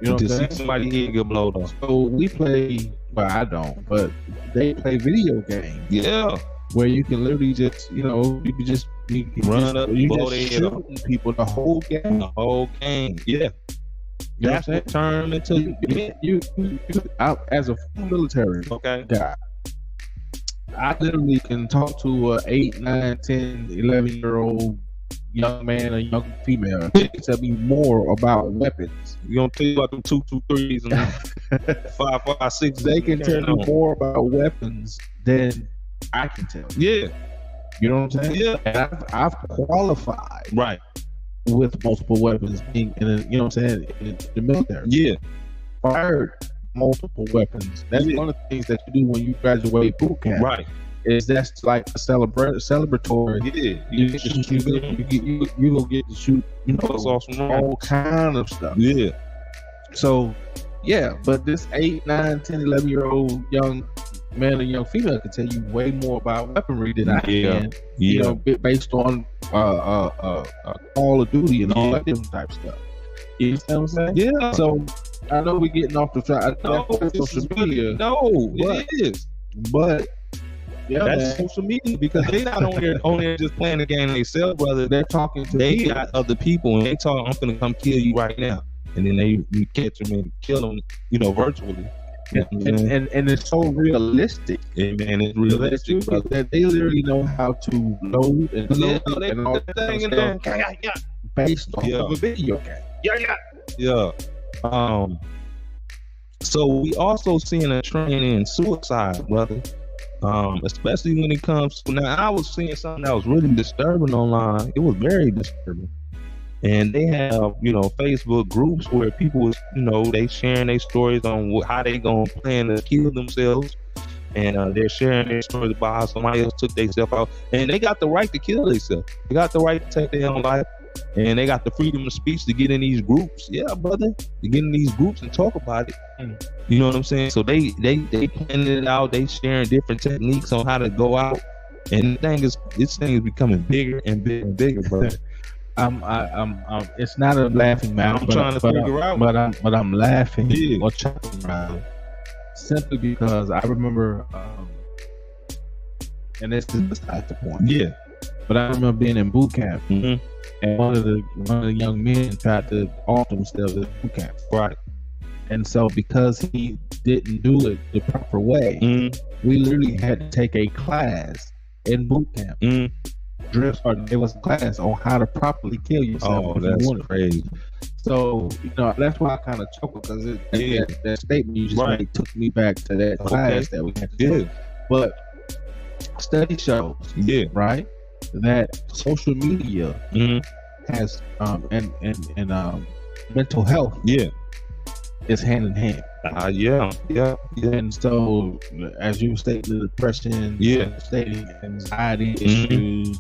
You know, to see somebody head get blown off. So we play. Well, I don't, but they play video games. Yeah. Where you can literally just, you know, you can run up, you blow just their head off. people the whole game. The whole game. Yeah. You know That's what turned into you as a military guy. I literally can talk to a 8, 9, 10, 11-year-old young man or young female. They can tell me more about weapons. You gonna tell you about them 223s and 5.56? They can tell me more about weapons than I can tell. Yeah. You know what I'm saying? Yeah. And I've qualified right with multiple weapons being in you know what I'm saying, in the military. Yeah. Fired multiple weapons. That's one of the things that you do when you graduate boot camp. Right. Is that's like a celebratory. Yeah. You gonna get to shoot, you know, all kind of stuff. Yeah. So yeah, but this 8, 9, 10, 11-year-old young man or young female can tell you way more about weaponry than I can. You know, based on Call of Duty and all that different type of stuff. You know what I'm saying? Yeah. So I know we're getting off the track. No, social media. No, it is. But yeah, that's social media because they not on there just playing the game themselves, brother. They're talking to they got other people and they talk, I'm gonna come kill you right now. And then they catch them and kill them, you know, virtually. And it's so realistic. Yeah, man, it's realistic, brother. That they literally know how to load and load and all that stuff based on a video game. Yeah. So we also seeing a trend in suicide, brother. Especially when it comes to, now I was seeing something that was really disturbing online. It was very disturbing. And they have, you know, Facebook groups where people was, you know, they sharing their stories on how they gonna plan to kill themselves. And they're sharing their stories about how somebody else took themselves out. And they got the right to kill themselves. They got the right to take their own life. And they got the freedom of speech to get in these groups. Yeah, brother. To get in these groups and talk about it. You know what I'm saying? So they planning it out. They sharing different techniques on how to go out. And this thing is becoming bigger and bigger and bigger, brother. It's not a laughing matter. I'm trying to figure out. But I'm laughing or chuckling around simply because I remember, and this is beside the point. Yeah. But I remember being in boot camp, and one of the young men tried to off himself at boot camp. Right. And so because he didn't do it the proper way, we literally had to take a class in boot camp. Drill started gave us a class on how to properly kill yourself. Oh, that's crazy. So, you know, that's why I kind of chuckle because that statement you just made took me back to that class that we had to do. But study shows, right, that social media has and mental health is hand in hand. And so, as you state, the depression, stating anxiety issues,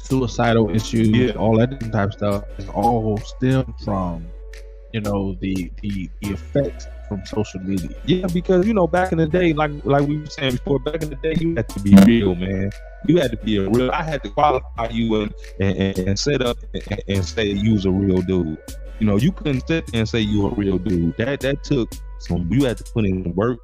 suicidal issues, all that type of stuff is all stem from, you know, the effects from social media. Yeah, because back in the day, like we were saying before, back in the day, you had to be real, man. You had to be a real. I had to qualify you and set up and say you was a real dude. You couldn't sit there and say you a real dude. That took some. You had to put in work.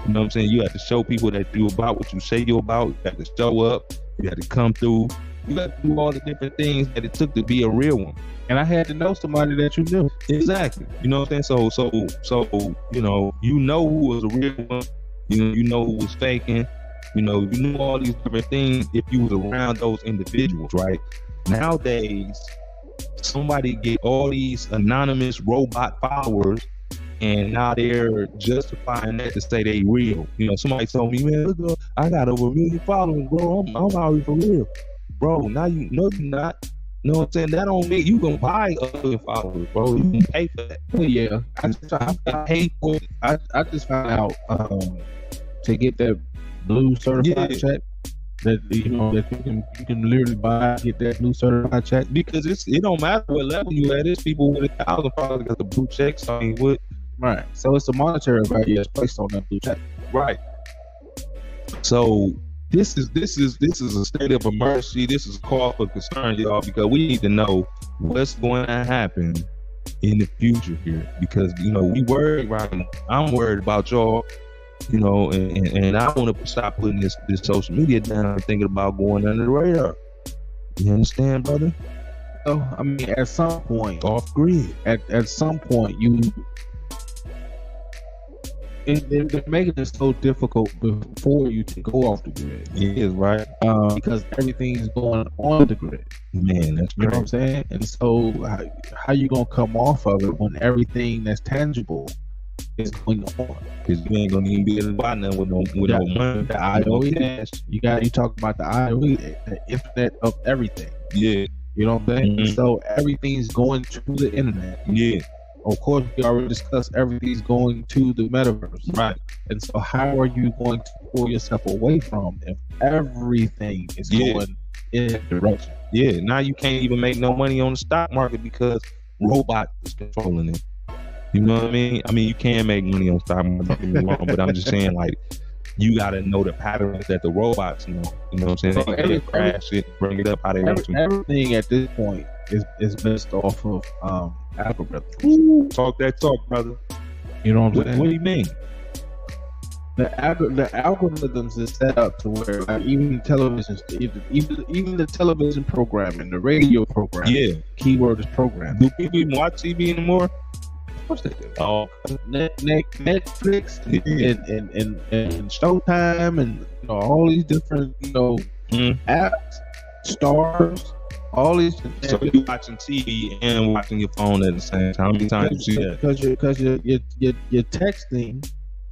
You know what I'm saying? You had to show people that you about what you say you about. You had to show up. You had to come through. You had to do all the different things that it took to be a real one. And I had to know somebody that you knew. Exactly. You know what I'm saying? So who was a real one. You know who was faking. You knew all these different things if you was around those individuals, right? Nowadays, somebody get all these anonymous robot followers, and now they're justifying that to say they real. Somebody told me, man, look, I got over 1 million followers, bro. I'm already for real. Bro, now you know you're not. You know what I'm saying? That don't mean you can buy other followers, bro. You can pay for that. Well, yeah. I pay for it. I just found out to get that blue certified check that that you can literally buy, get that blue certified check, because it don't matter what level you at. There's people with 1,000 followers got the blue check. So I mean, what? Right. So it's a monetary value that's placed on that blue check. Right. So this is a state of emergency. This is a call for concern, y'all, because we need to know what's going to happen in the future here. Because we worried right now. I'm worried about y'all. And I want to stop putting this social media down and thinking about going under the radar. You understand, brother? So I mean, at some point, off grid. At some point, they're making it so difficult before you to go off the grid. It is, right? Because everything's going on the grid. Man, that's you know what I'm saying. And so, how you gonna come off of it when everything that's tangible is going on? Because you ain't gonna even be able to buy nothing with no money. The IOE, you talk about the IOE, the internet of everything. Yeah. You know what I'm saying? Mm-hmm. So everything's going to the internet. Yeah. Of course, we already discussed everything's going to the metaverse. Right. And so how are you going to pull yourself away from if everything is going in that direction? Yeah. Now you can't even make no money on the stock market because robots is controlling it. You know what I mean? I mean, you can make money on stock market, don't get me wrong, but I'm just saying, like, you got to know the patterns that the robots know. You know what I'm saying? So they crash it, bring it up how they want to. Everything at this point is based off of algorithms. Ooh, talk that talk, brother. You know what I'm saying? What do you mean? The algorithms is set up to where, like, even television, even the television programming, the radio programming, keyword is programming. Do people even watch TV anymore? Of course they do. Oh, Netflix and Showtime and all these different apps, Stars, all these. So you watching TV and watching your phone at the same time? How many times you see that? Because you're texting.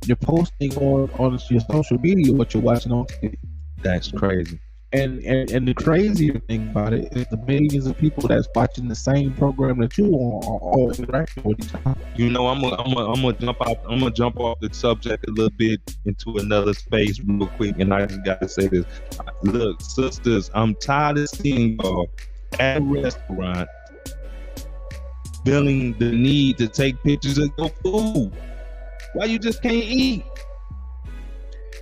You're posting on your social media what you're watching on TV. That's crazy. And the crazier thing about it is the millions of people that's watching the same program that you are all interacting with each other. I'm gonna jump out. I'm gonna jump off the subject a little bit into another space real quick, and I just gotta say this. Look, sisters, I'm tired of seeing y'all at a restaurant feeling the need to take pictures of your food. Why you just can't eat?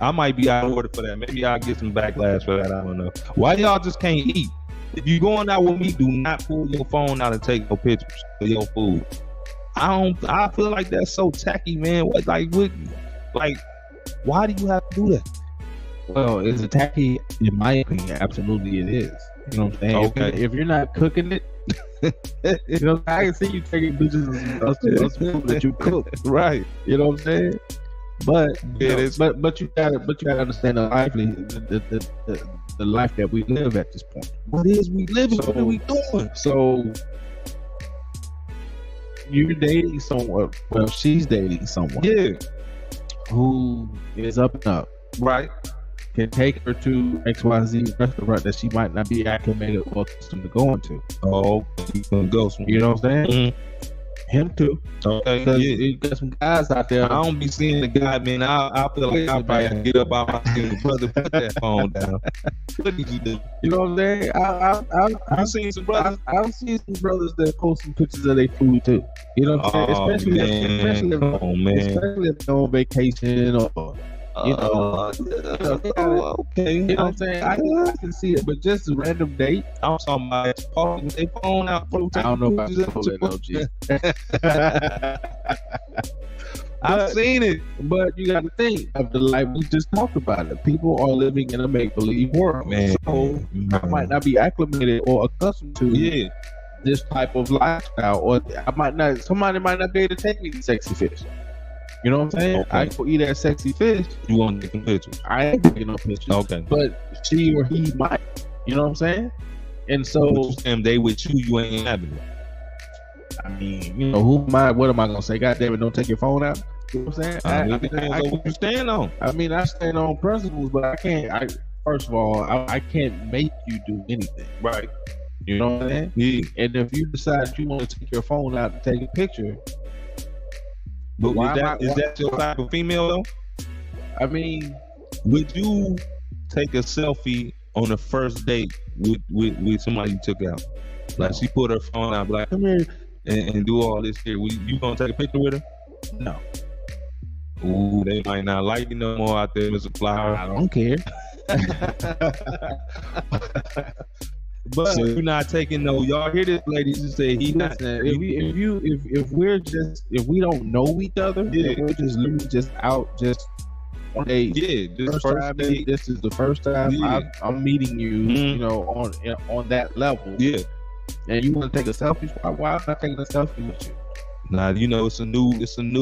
I might be out of order for that. Maybe I'll get some backlash for that. I don't know. Why y'all just can't eat? If you going out with me, do not pull your phone out and take no pictures of your food. I feel like that's so tacky, man. Why do you have to do that? Well, is it tacky? In my opinion, absolutely it is. You know what I'm saying? Okay. If you're not cooking it, I can see you taking pictures of food that you cook, right? You know what I'm saying? But you gotta understand the life that we live at this point. What is we living? What are we doing? So you're dating someone. Well, she's dating someone. Yeah. Who is up and up, right? Can take her to XYZ restaurant that she might not be acclimated or accustomed to going to. Oh, you gonna go somewhere. You know what I'm saying? Mm-hmm. Him too. Okay, Because yeah. you got some guys out there. I don't be seeing the guy, man. I feel like I probably get up out my skin. Brother, put that phone down. What did you do? You know what I'm saying? I've seen some brothers. I've seen some brothers that post some pictures of their food too. You know what I'm saying? Especially if they're on vacation or okay. You know what I'm saying? I can see it, but just a random date. I'm talking about talking their phone out. I don't know about that. I've seen it, but you got to think of the life we just talked about. It. People are living in a make-believe world, man. So I might not be acclimated or accustomed to this type of lifestyle, or I might not. Somebody might not be able to take me to sexy fish. You know what I'm saying? Okay. I go eat that sexy fish. You want to take some pictures? I ain't taking no pictures. Okay, but she or he might. You know what I'm saying? And so, they with you, you ain't having it. I mean, you know, what am I gonna say? God damn it, don't take your phone out. You know what I'm saying? What you stand on? I mean, I stand on principles, but I can't. First of all, I can't make you do anything. Right. You know what I'm saying? Yeah. And if you decide you want to take your phone out and take a picture, but is that your type of female though? I mean, would you take a selfie on the first date with somebody you took out? Like she put her phone out, like come here and do all this here. You gonna take a picture with her? No. Ooh, they might not like you no more out there, Mr. Flower. I don't care. But so you're not taking no. Y'all hear this, ladies? You say he not. If we don't know each other, if we're just literally just out just one day. Yeah, this is the first time I'm meeting you. You know, on that level. Yeah. And you want to take a selfie? Why am I taking a selfie with you? Now you know it's a new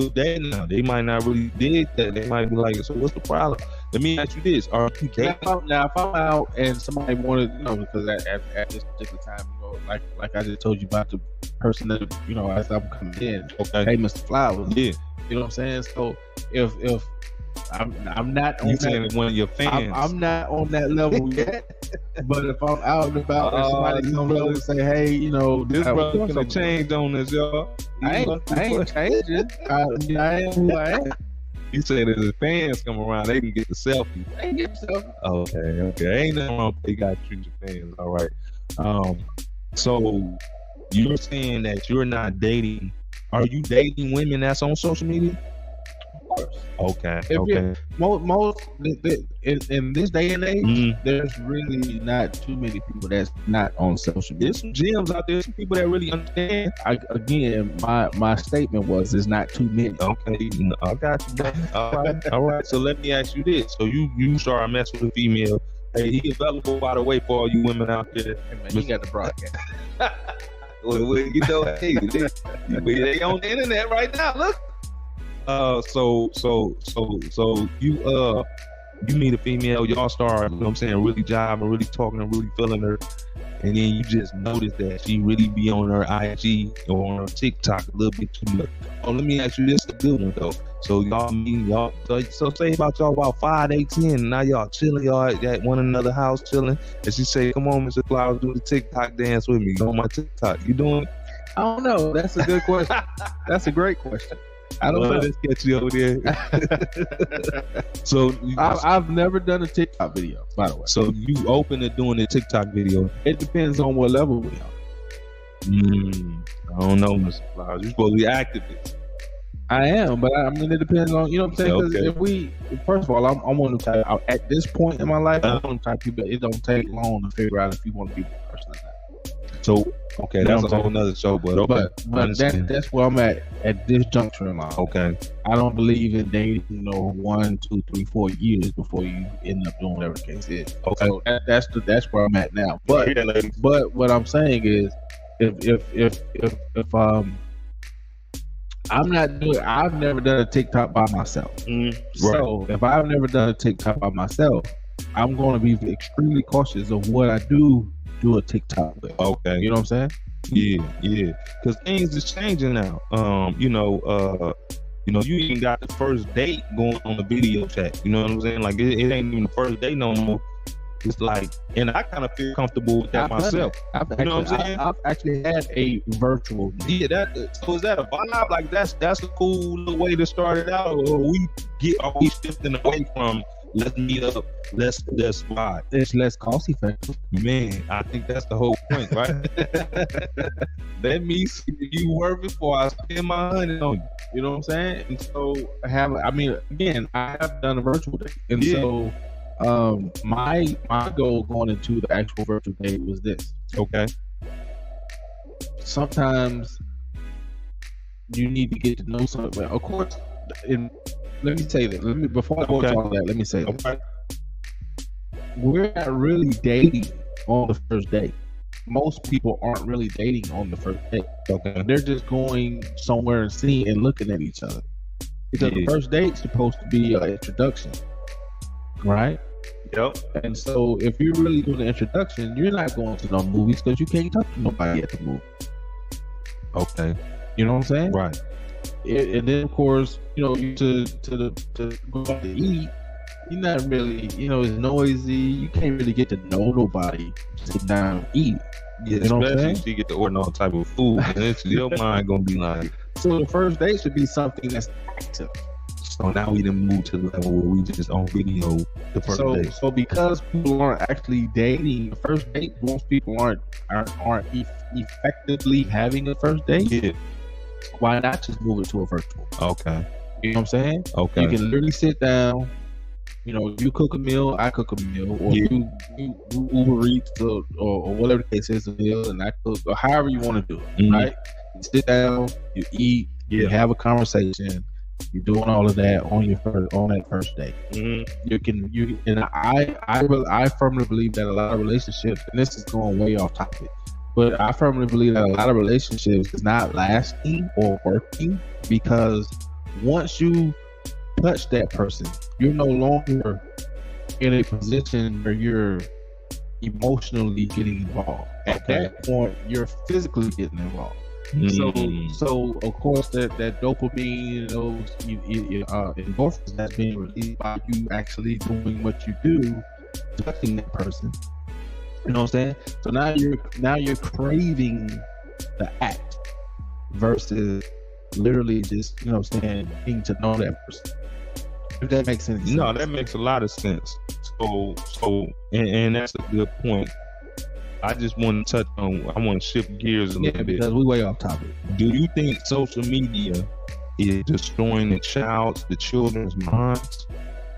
day now. They might not really dig that. They might be like, so what's the problem? Let me ask you this: are you dating? Now, if I'm out and somebody wanted, you know, because at this particular time, you know, like I just told you about the person that, you know, as I'm coming in, okay, hey, Mr. Flowers, yeah, you know what I'm saying? So if I'm not on that, one of your fans, I'm not on that level yet. But if I'm out and about and somebody comes over and say, hey, you know, this brother gonna change on us, y'all. I ain't changing. I am who I am. He said that his fans come around, they can get the selfie. They can get the selfie. Okay. Ain't nothing wrong. They got to treat your fans, all right. So you're saying that you're not dating. Are you dating women that's on social media? Okay. Most in this day and age, there's really not too many people that's not on social media. There's some gems out there, some people that really understand. My statement was there's not too many. Okay, I got you. All right. So let me ask you this: so you start messing with a female. Hey, he available, by the way, for all you women out there. Hey, man, you got the broadcast. Well, you know, hey, they on the internet right now. Look. So you meet a female, y'all start, you know what I'm saying, really jiving, really talking, and really feeling her, and then you just notice that she really be on her IG or on her TikTok a little bit too much. Oh, let me ask you this, a good one though. So y'all meet, so say about y'all about 5, 8, 10, and now y'all chilling, y'all at one another house chilling, and she say, come on, Mr. Flowers, do the TikTok dance with me. Go on my TikTok. You doing it? I don't know. That's a good question. That's a great question. I don't know. Let's get you over there. So I've never done a TikTok video, by the way. So you open to doing a TikTok video? It depends on what level we are. I don't know, Mr. Flowers. You're supposed to be activist. I am, but I mean, it depends on, you know what I'm saying? Because if first of all, I'm one of the type, at this point in my life, I'm one of the type of people, it don't take long to figure out if you want to be the person or not. So, okay, that's a whole nother show, but okay. But that's where I'm at this juncture in life. Okay. I don't believe in dating, 1, 2, 3, 4 years before you end up doing whatever the case is. Okay. So that's where I'm at now. But what I'm saying is, if I've never done a TikTok by myself. So if I've never done a TikTok by myself, I'm going to be extremely cautious of what I do a TikTok with. Okay. You know what I'm saying? Yeah. Because things is changing now. You even got the first date going on the video chat. You know what I'm saying? Like it ain't even the first date no more. it's like, and I kind of feel comfortable with that myself. You know what I'm saying? I've actually had a virtual date. Yeah, that. So is that a vibe? Like that's a cool little way to start it out, or are we shifting away from let's meet up, let's vibe? It's less cost effective. Man, I think that's the whole point, right? Let me see if you worth it before I spend my money on you. You know what I'm saying? And so I have done a virtual date, and so my goal going into the actual virtual date was this. Okay. Sometimes you need to get to know something. Of course, let me say that. Before I go into all that, let me say that. We're not really dating on the first date. Most people aren't really dating on the first date. Okay. They're just going somewhere and seeing and looking at each other. Because the first date's supposed to be an introduction. Right? Yep. And so if you're really doing the introduction, you're not going to no movies because you can't talk to nobody at the movie. Okay. You know what I'm saying? Right. And then of course, you know, to go out to eat, you're not really, you know, it's noisy. You can't really get to know nobody. Sit down and eat. Yeah, you know especially if you get to order all type of food, and your mind gonna be like. So the first date should be something that's active. So now we done move to the level where we just on video the first date. So because people aren't actually dating the first date, most people aren't effectively having a first date. Yeah. Why not just move it to a virtual? Okay. You know what I'm saying? Okay. You can literally sit down. You know, you cook a meal, I cook a meal, or you Uber Eats or whatever the case is, a meal, and I cook, or however you want to do it, right? You sit down, you eat, you have a conversation. You're doing all of that on that first date. I firmly believe that a lot of relationships, and this is going way off topic, but I firmly believe that a lot of relationships is not lasting or working because once you touch that person, you're no longer in a position where you're emotionally getting involved. At that point, you're physically getting involved. So of course that dopamine, those endorphins that's being released by you actually doing what you do, touching that person. You know what I'm saying? So now you're craving the act versus literally just, you know what I'm saying, getting to know that person. If that makes sense. No, that makes a lot of sense. So and that's a good point. I just want to touch on, I want to shift gears a little bit. Because we way off topic. Do you think social media is destroying the children's minds?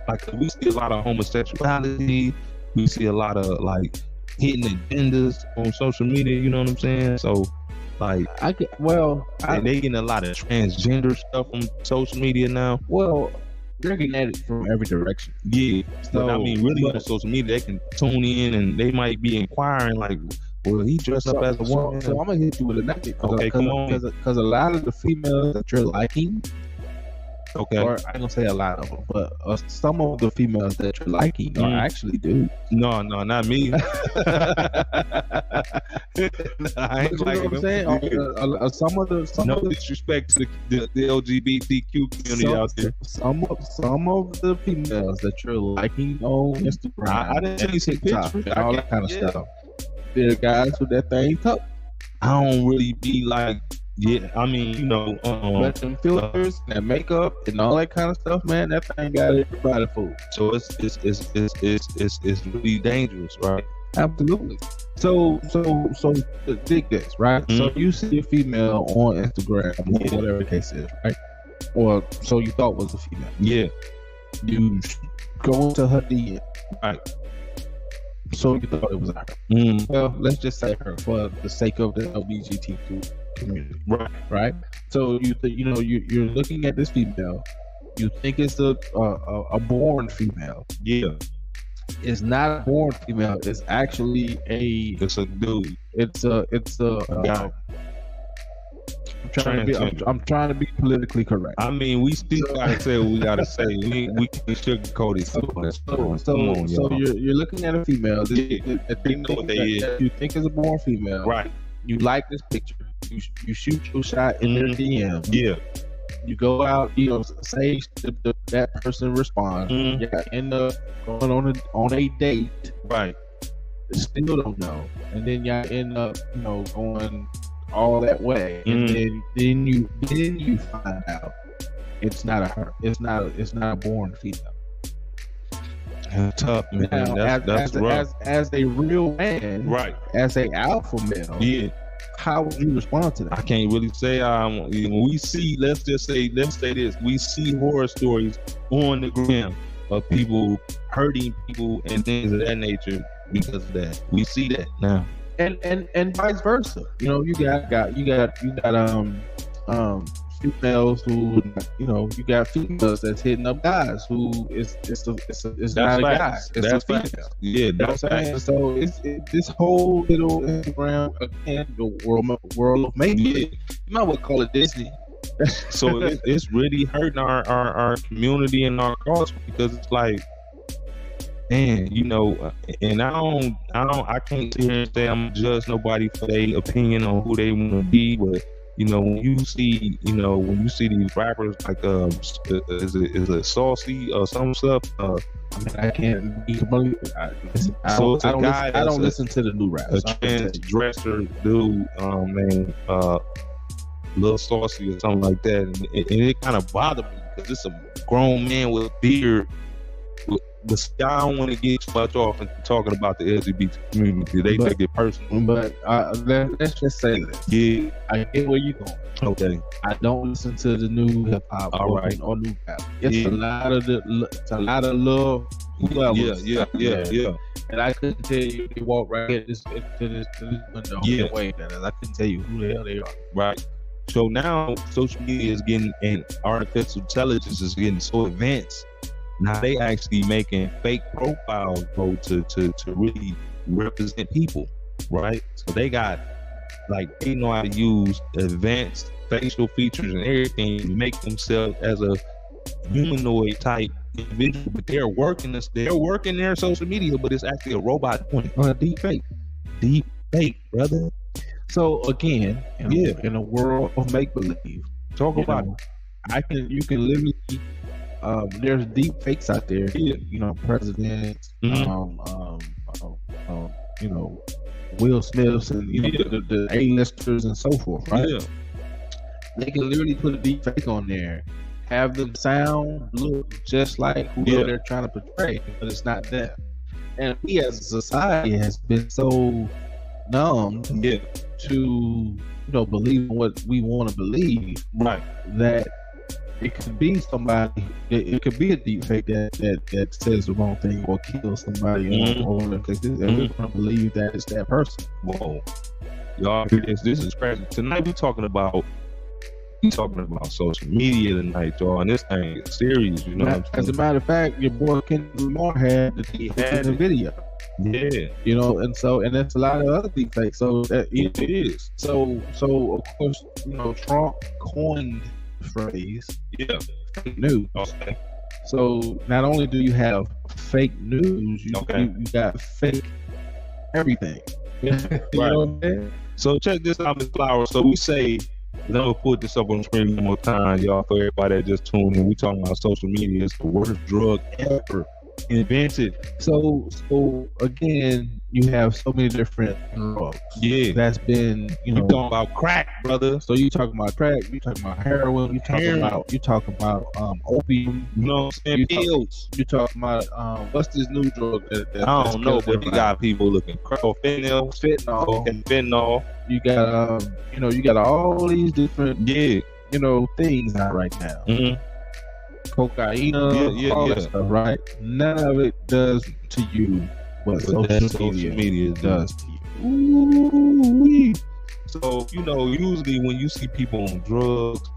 Like, we see a lot of homosexuality. We see a lot of, like, hidden agendas on social media, you know what I'm saying? So, like, they getting a lot of transgender stuff on social media now. Well, they're getting at it from every direction. Yeah. So, I mean, really on social media, they can tune in and they might be inquiring, like, well, he dressed up as a woman. So I'm going to hit you with a nugget. Okay, come on. Because a lot of the females that you're liking, okay, or I ain't going to say a lot of them, but some of the females that you're liking are actually dudes. No, not me. I ain't like what I'm saying? No disrespect to the LGBTQ community out there. Some of the females that you're liking on Instagram, I didn't tell you some pictures, all that kind of stuff. They're guys with that thing tucked. I don't really be like, I mean, you know, but them filters and makeup and all that kind of stuff, man, that thing got everybody fooled. So it's really dangerous, right? Absolutely. So dig this, right? So you see a female on Instagram or whatever the case is, right? Or so you thought was a female. Yeah. You go into her DM, right? So you thought it was her. Well, let's just say her for the sake of the LGBTQ community, right? So you're looking at this female. You think it's a born female. Yeah. It's not a born female. It's actually it's a dude. It's a guy. I'm trying to be politically correct. I mean, we still gotta say what we gotta say. We can't sugarcoat it. So you're looking at a female. You think is a born female, right? You like this picture. You shoot your shot in their DM. Yeah. You go out, you know, say that person responds. Mhm. You end up going on a date. Right. Still don't know, and then y'all end up, you know, going all that way, and then you find out it's not a her, it's not a born female. That's tough, man. Now, That's rough. as a real man, Right. as a alpha male, Yeah. how would you respond to I that? can't really say when we see, let's say this, we see horror stories on the gram of people hurting people and things of that nature because of that. We see that now. And vice versa. You know, you got females who, you know, you got females that's hitting up guys who it's not a guy, it's a female. Yeah, You know what I'm saying? So it's this whole little Instagram, again, the world of maybe. Yeah. You might well call it Disney. So it's really hurting our community and our culture because it's like, man, you know, and I can't sit here and say I'm gonna judge nobody for their opinion on who they want to be, but you know, when you see these rappers like is it Saucy or some stuff? I mean, I can't believe it. I So it's a don't guy listen, I don't that's listen to the new a raps. transdresser dude, man, Lil Saucy or something like that, and it kind of bothered me because it's a grown man with a beard. But I don't want to get too much off into talking about the LGBT community. They take it personal. But let's just say this. Yeah. I get where you're going. Okay. I don't listen to the new hip hop All right. or new rap. It's Yeah. a lot of little whoever. Yeah. And I couldn't tell you, they walk right into this window Yeah. and wave at us. I couldn't tell you who the hell they are. Right. So now social media is getting, and artificial intelligence is getting so advanced. Now they actually making fake profiles, bro, to really represent people, right? So they got, like, they know how to use advanced facial features and everything to make themselves as a humanoid type individual, but they're working their social media, but it's actually a robot doing it. Deep fake, brother. So again, in a world of make believe, Talk about it. You can literally. There's deep fakes out there. Yeah. You know, presidents. Mhm. You know, Will Smiths and the A-listers and so forth. Right. Yeah. They can literally put a deep fake on there, have them sound, look just like whoever they're trying to portray, but it's not them. And we as a society has been so numb to believe in what we want to believe, Right. that it could be somebody. It could be a deep fake that says the wrong thing or kills somebody, or because we're gonna believe that it's that person. Whoa, y'all, this is crazy. Tonight we're talking about social media tonight, y'all, and this thing is serious. You know, what I'm As a saying? matter of fact, your boy Kendrick Lamar had the video. Yeah, You know, and that's a lot of other deep fakes. So it is. So of course, Trump coined the phrase fake news. Okay. So not only do you have fake news, you got fake everything. You know what I'm saying? So check this out, Ms. Flowers. So we say, I'm gonna put this up on the screen one more time, y'all, for everybody that just tuned in. We talking about social media. It's the worst drug ever invented. So again, you have so many different drugs. Yeah. That's been, You talking about crack, brother. So you talking about crack, you talking about heroin, you talking about opium, You know what I'm saying? Pills. you talking about what's this new drug that I don't know, but you got people looking fentanyl. fentanyl. You got you got all these different things out right now. Mm-hmm. Cocaine, all that stuff, right? None of it does to you what social media does to you. Ooh-wee. So, usually when you see people on drugs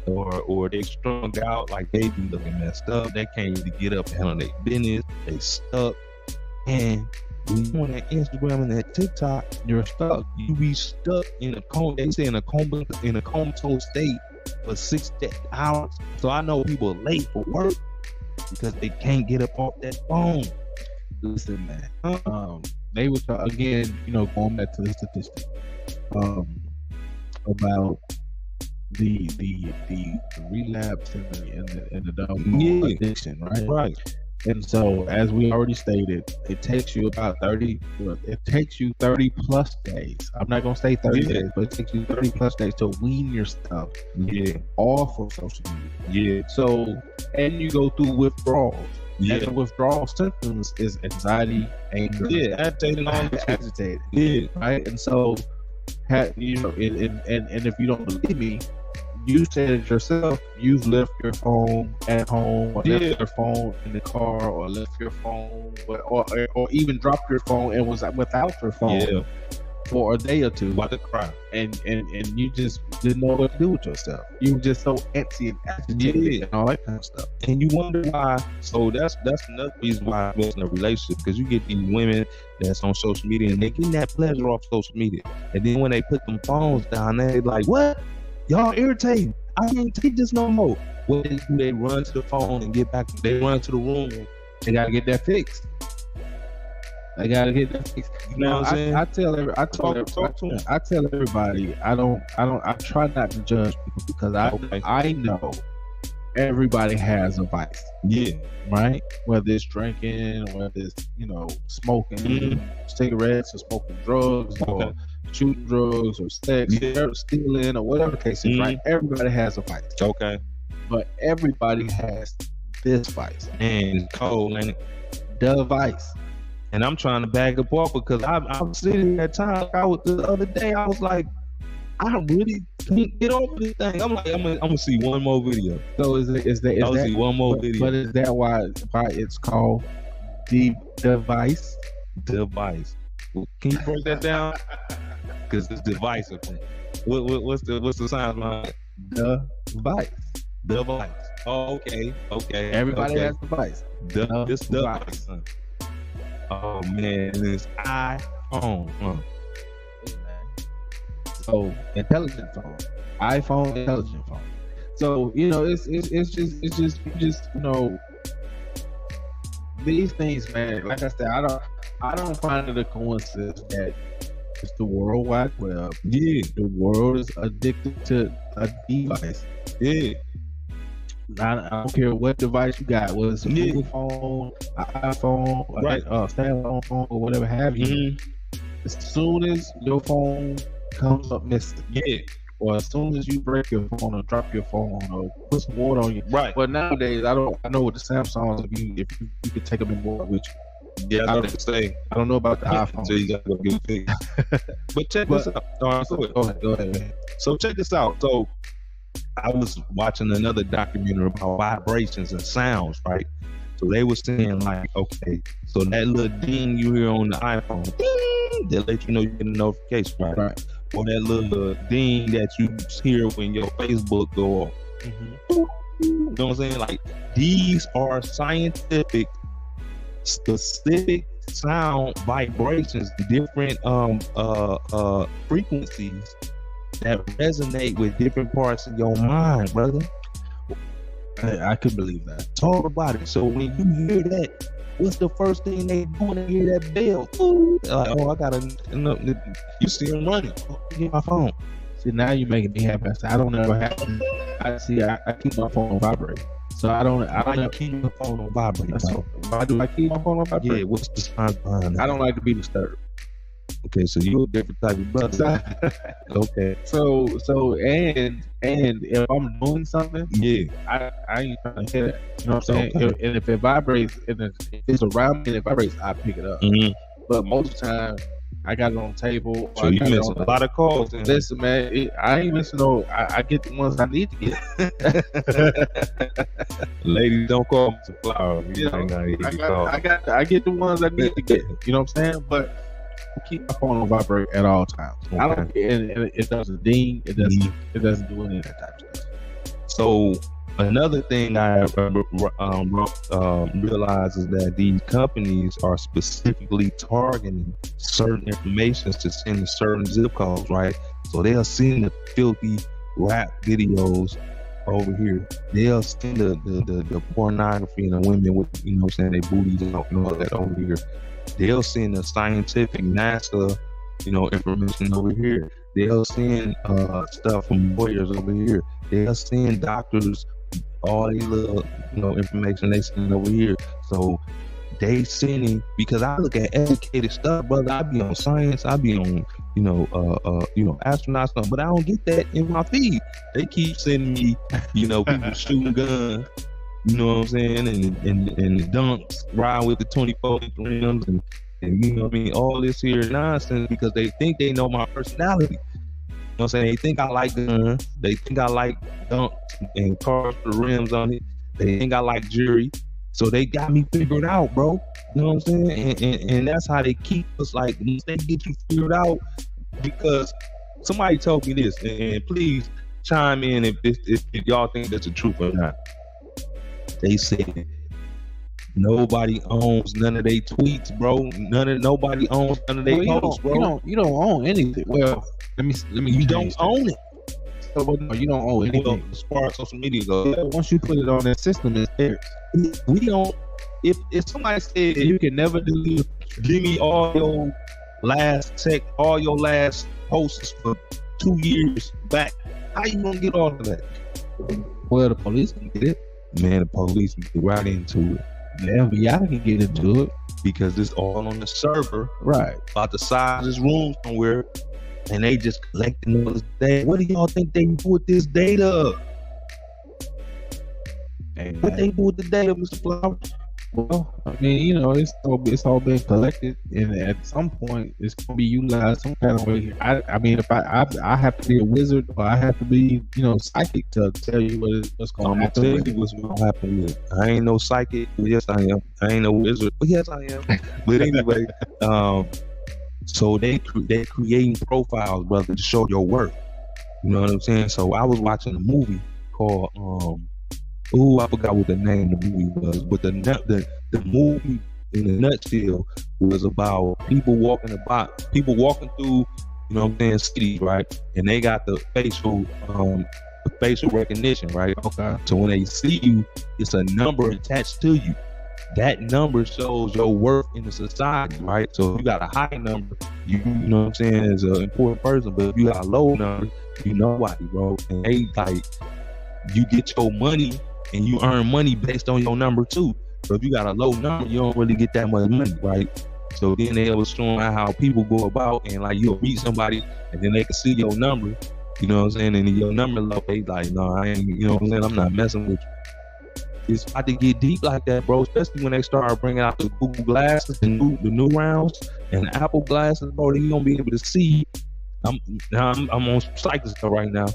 or they strung out, like they be looking messed up, they can't really get up and handle their business, they stuck. And when you on that Instagram and that TikTok, you're stuck. You be stuck in a coma. They say in a comatose state for 6 hours. So I know people are late for work because they can't get up off that phone. Listen, man. They were again, going back to the statistic about the relapse and the Yeah. addiction, right? Right. And so, as we already stated, it takes you about 30. Well, it takes you 30 plus days. I'm not gonna say 30 Yeah. days, but it takes you 30 plus days to wean yourself Yeah. off of social media. Yeah. So, and you go through withdrawals. And Yeah. the withdrawal symptoms is anxiety, anger, Yeah. Agitated all the time. agitated, Yeah. right? And so, you know, and if you don't believe me, you said it yourself. You've left your phone at home, or left Yeah. your phone in the car, or left your phone, or even dropped your phone and was without your phone Yeah. for a day or two, About to cry. and you just didn't know what to do with yourself. You were just so antsy and agitated Yeah. and all that kind of stuff. And you wonder why. So that's another reason why I'm in a relationship, because you get these women that's on social media and they getting that pleasure off social media, and then when they put them phones down, they like, what? Y'all irritating. I can't take this no more. What they do, they run to the phone and get back. They run to the room. They gotta get that fixed. They gotta get that fixed. You know what I'm saying? I tell everybody, I try not to judge people, because Okay. I know everybody has a vice, Yeah. right? Whether it's drinking, whether it's, you know, smoking cigarettes, or smoking drugs, or Okay. shooting drugs, or sex, Yeah. or stealing, or whatever the case is, right? Everybody has a vice, Okay. but everybody has this vice, And it's cold, ain't it? the vice. And I'm trying to back up off, because I'm sitting at times. The other day, I was like, I really can't get over this thing. I'm like, I'm gonna see one more video. So is I'll see one more but, video. but is that why it's called the device? Device. Can you break that down? Because it's divisive. What's the signs behind it? The vice. Device. Oh, okay. Everybody okay. has the vice. This device. device. Huh? Oh man, this iPhone. Huh? So intelligent phone, iPhone, intelligent phone. So you know, it's just you know, these things, man. Like I said, I don't find it a coincidence that it's the World Wide Web. Yeah. The world is addicted to a device. Yeah. I don't care what device you got, whether it's a Yeah. Google phone, an iPhone, Right. a standalone phone, or whatever have you. Mhm. As soon as your phone comes up missing, Yeah. or as soon as you break your phone or drop your phone or put some water on you. Right. But nowadays, I know with the Samsungs, if you can take them in water with you. Yeah, I I don't- was gonna say. I don't know about the iPhone. So you gotta go get it fixed. But check this out. Go ahead, man. So check this out. So I was watching another documentary about vibrations and sounds, right? So they were saying like, okay, so that little ding you hear on the iPhone, ding, that let you know you get a notification, right? Right. Or that little ding that you hear when your Facebook go off. You know what I'm saying? Like, these are scientific, specific sound vibrations, different frequencies that resonate with different parts of your mind, brother. I could believe that. Talk about it. So when you hear that, what's the first thing they do when they hear that bell? Ooh, like, oh, I gotta. You see them running. Oh, get my phone. See, now you're making me happy. I don't ever have. I keep my phone on vibrate. So I don't keep your phone on vibrate. That's all. Why do I keep my phone on vibrate? Yeah, what's the science behind that? I don't like to be disturbed. Okay, so you're a different type of brother. Okay. So and if I'm doing something, Yeah. I ain't trying to hear that. You know what I'm saying? Okay. And if it vibrates, and if it's around me and it vibrates, I pick it up. Mm-hmm. But most of the time, I got it on the table. or So I you got it miss a on- lot of calls. Then. Listen, man, I ain't missing no. I get the ones I need to get. Ladies, don't call me some flowers. You know, ain't gonna get your call. I get the ones I need to get. You know what I'm saying? But I keep my phone on vibrate at all times. I don't. And it doesn't ding. It doesn't. It doesn't do any of that type of stuff. So another thing I realize is that these companies are specifically targeting certain information to send to certain zip codes, right? So they'll send the filthy rap videos over here. They'll send the pornography and the women with, you know what I'm saying, they booties and all that over here. They'll send the scientific NASA, information over here. They'll send stuff from lawyers over here. They'll send doctors all these little, information they send over here. So they sending, because I look at educated stuff, brother. I be on science. I be on, astronaut stuff, but I don't get that in my feed. They keep sending me, people shooting guns. You know what I'm saying? And the dunks, ride with the 24 rims, and you know what I mean? All this here nonsense because they think they know my personality. You know what I'm saying? They think I like guns. They think I like dunks and cars with rims on it. They think I like jewelry. So they got me figured out, bro. You know what I'm saying? And that's how they keep us, like, they get you figured out, because somebody told me this, and please chime in if y'all think that's the truth or not. They said nobody owns none of their tweets, bro. Nobody owns none of their posts, bro. You don't own anything. Well, let me. You don't own it. So, no, you don't own anything. Well, as far as social media goes, once you put it on that system, it's theirs. We don't. If somebody said you can never do, give me all your last posts for 2 years back, how you gonna get all of that? Well, the police can get it. Man, the police can get right into it. The FBI can get into it because it's all on the server, right? About the size of this room somewhere, and they just collecting all this data. What do y'all think they do with this data? What they do with the data, Mr. Flowers? Well, I mean, it's all been collected, and at some point, it's gonna be utilized some kind of way. I mean, if I have to be a wizard, or I have to be, psychic to tell you what's gonna happen. I'm gonna tell you what's gonna happen with it. I ain't no psychic, but yes, I am. I ain't no wizard, but yes, I am. But anyway, so they creating profiles, brother, to show your worth. You know what I'm saying? So I was watching a movie called I forgot what the name of the movie was, but the movie in a nutshell was about people walking through, cities, right? And they got the facial recognition, right? Okay. So when they see you, it's a number attached to you. That number shows your worth in the society, right? So if you got a high number, you know what I'm saying, is an important person. But if you got a low number, you nobody, bro. And they like, you get your money and you earn money based on your number too. So if you got a low number, you don't really get that much money, right? So then they was showing how people go about, and like you'll meet somebody and then they can see your number, you know what I'm saying? And your number low, they like, no, I ain't, you know what I'm saying? I'm not messing with you. It's about to get deep like that, bro. Especially when they start bringing out the Google glasses, the new rounds, and the Apple glasses, bro. Then you gonna be able to see. I'm on Cyclist right now.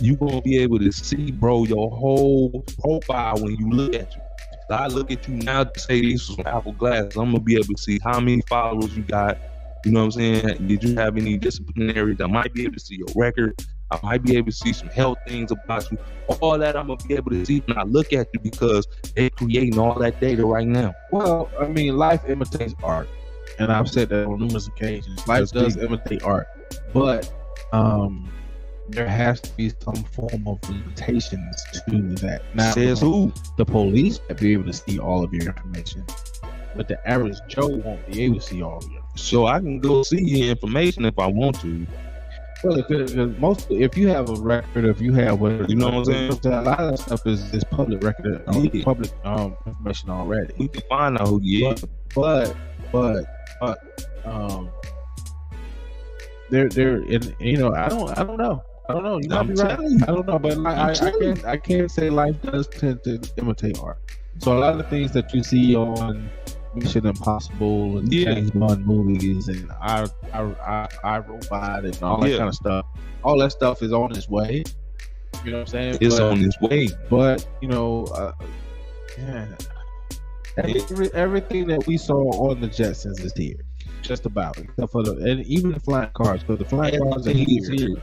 You gonna be able to see, bro, your whole profile when you look at you. So I look at you now to say these was Apple glasses. I'm gonna be able to see how many followers you got. You know what I'm saying? Did you have any disciplinaries? I might be able to see your record. I might be able to see some health things about you. All that I'm gonna be able to see when I look at you, because they're creating all that data right now. Well, I mean, life imitates art, and I've said that on numerous occasions. Life does imitate art, but there has to be some form of limitations to that. Now, says who? The police will be able to see all of your information, but the average Joe won't be able to see all of it. So I can go see your information if I want to. Well, if you have a record, if you have whatever, you know what I'm saying? A lot of stuff is public record, public information already. We can find out who you is. But they're I don't know. You might be right. I don't know, but I can't say life does tend to imitate art. So a lot of things that you see on Mission Impossible and James Bond movies and I Robot and all that kind of stuff, all that stuff is on its way. You know what I'm saying? It's on its way. But everything that we saw on the Jetsons is here. Just about, except for and even the flying cars, because the flying cars are here,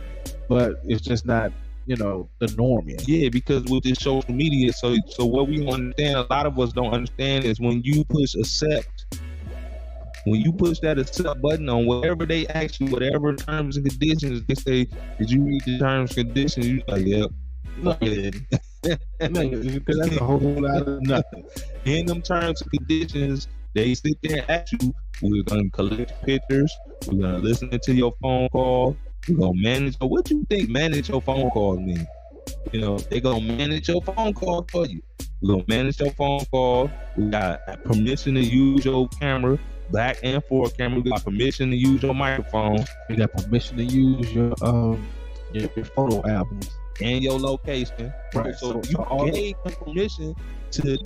but it's just not, the norm yet. Yeah, because with this social media, so what we understand, a lot of us don't understand, is when you push accept, when you push that accept button on whatever they ask you, whatever terms and conditions, they say, did you read the terms and conditions? You like, yep. No, because that's a whole lot of nothing. In them terms and conditions, they sit there and ask you, we're going to collect pictures, we're going to listen to your phone call, You gonna manage. What you think manage your phone calls mean? You know, they gonna manage your phone call for you. We gonna manage your phone call. We got permission to use your camera, back and forth camera. We got permission to use your microphone. You got permission to use your photo albums and your location. Right. So you gave them permission to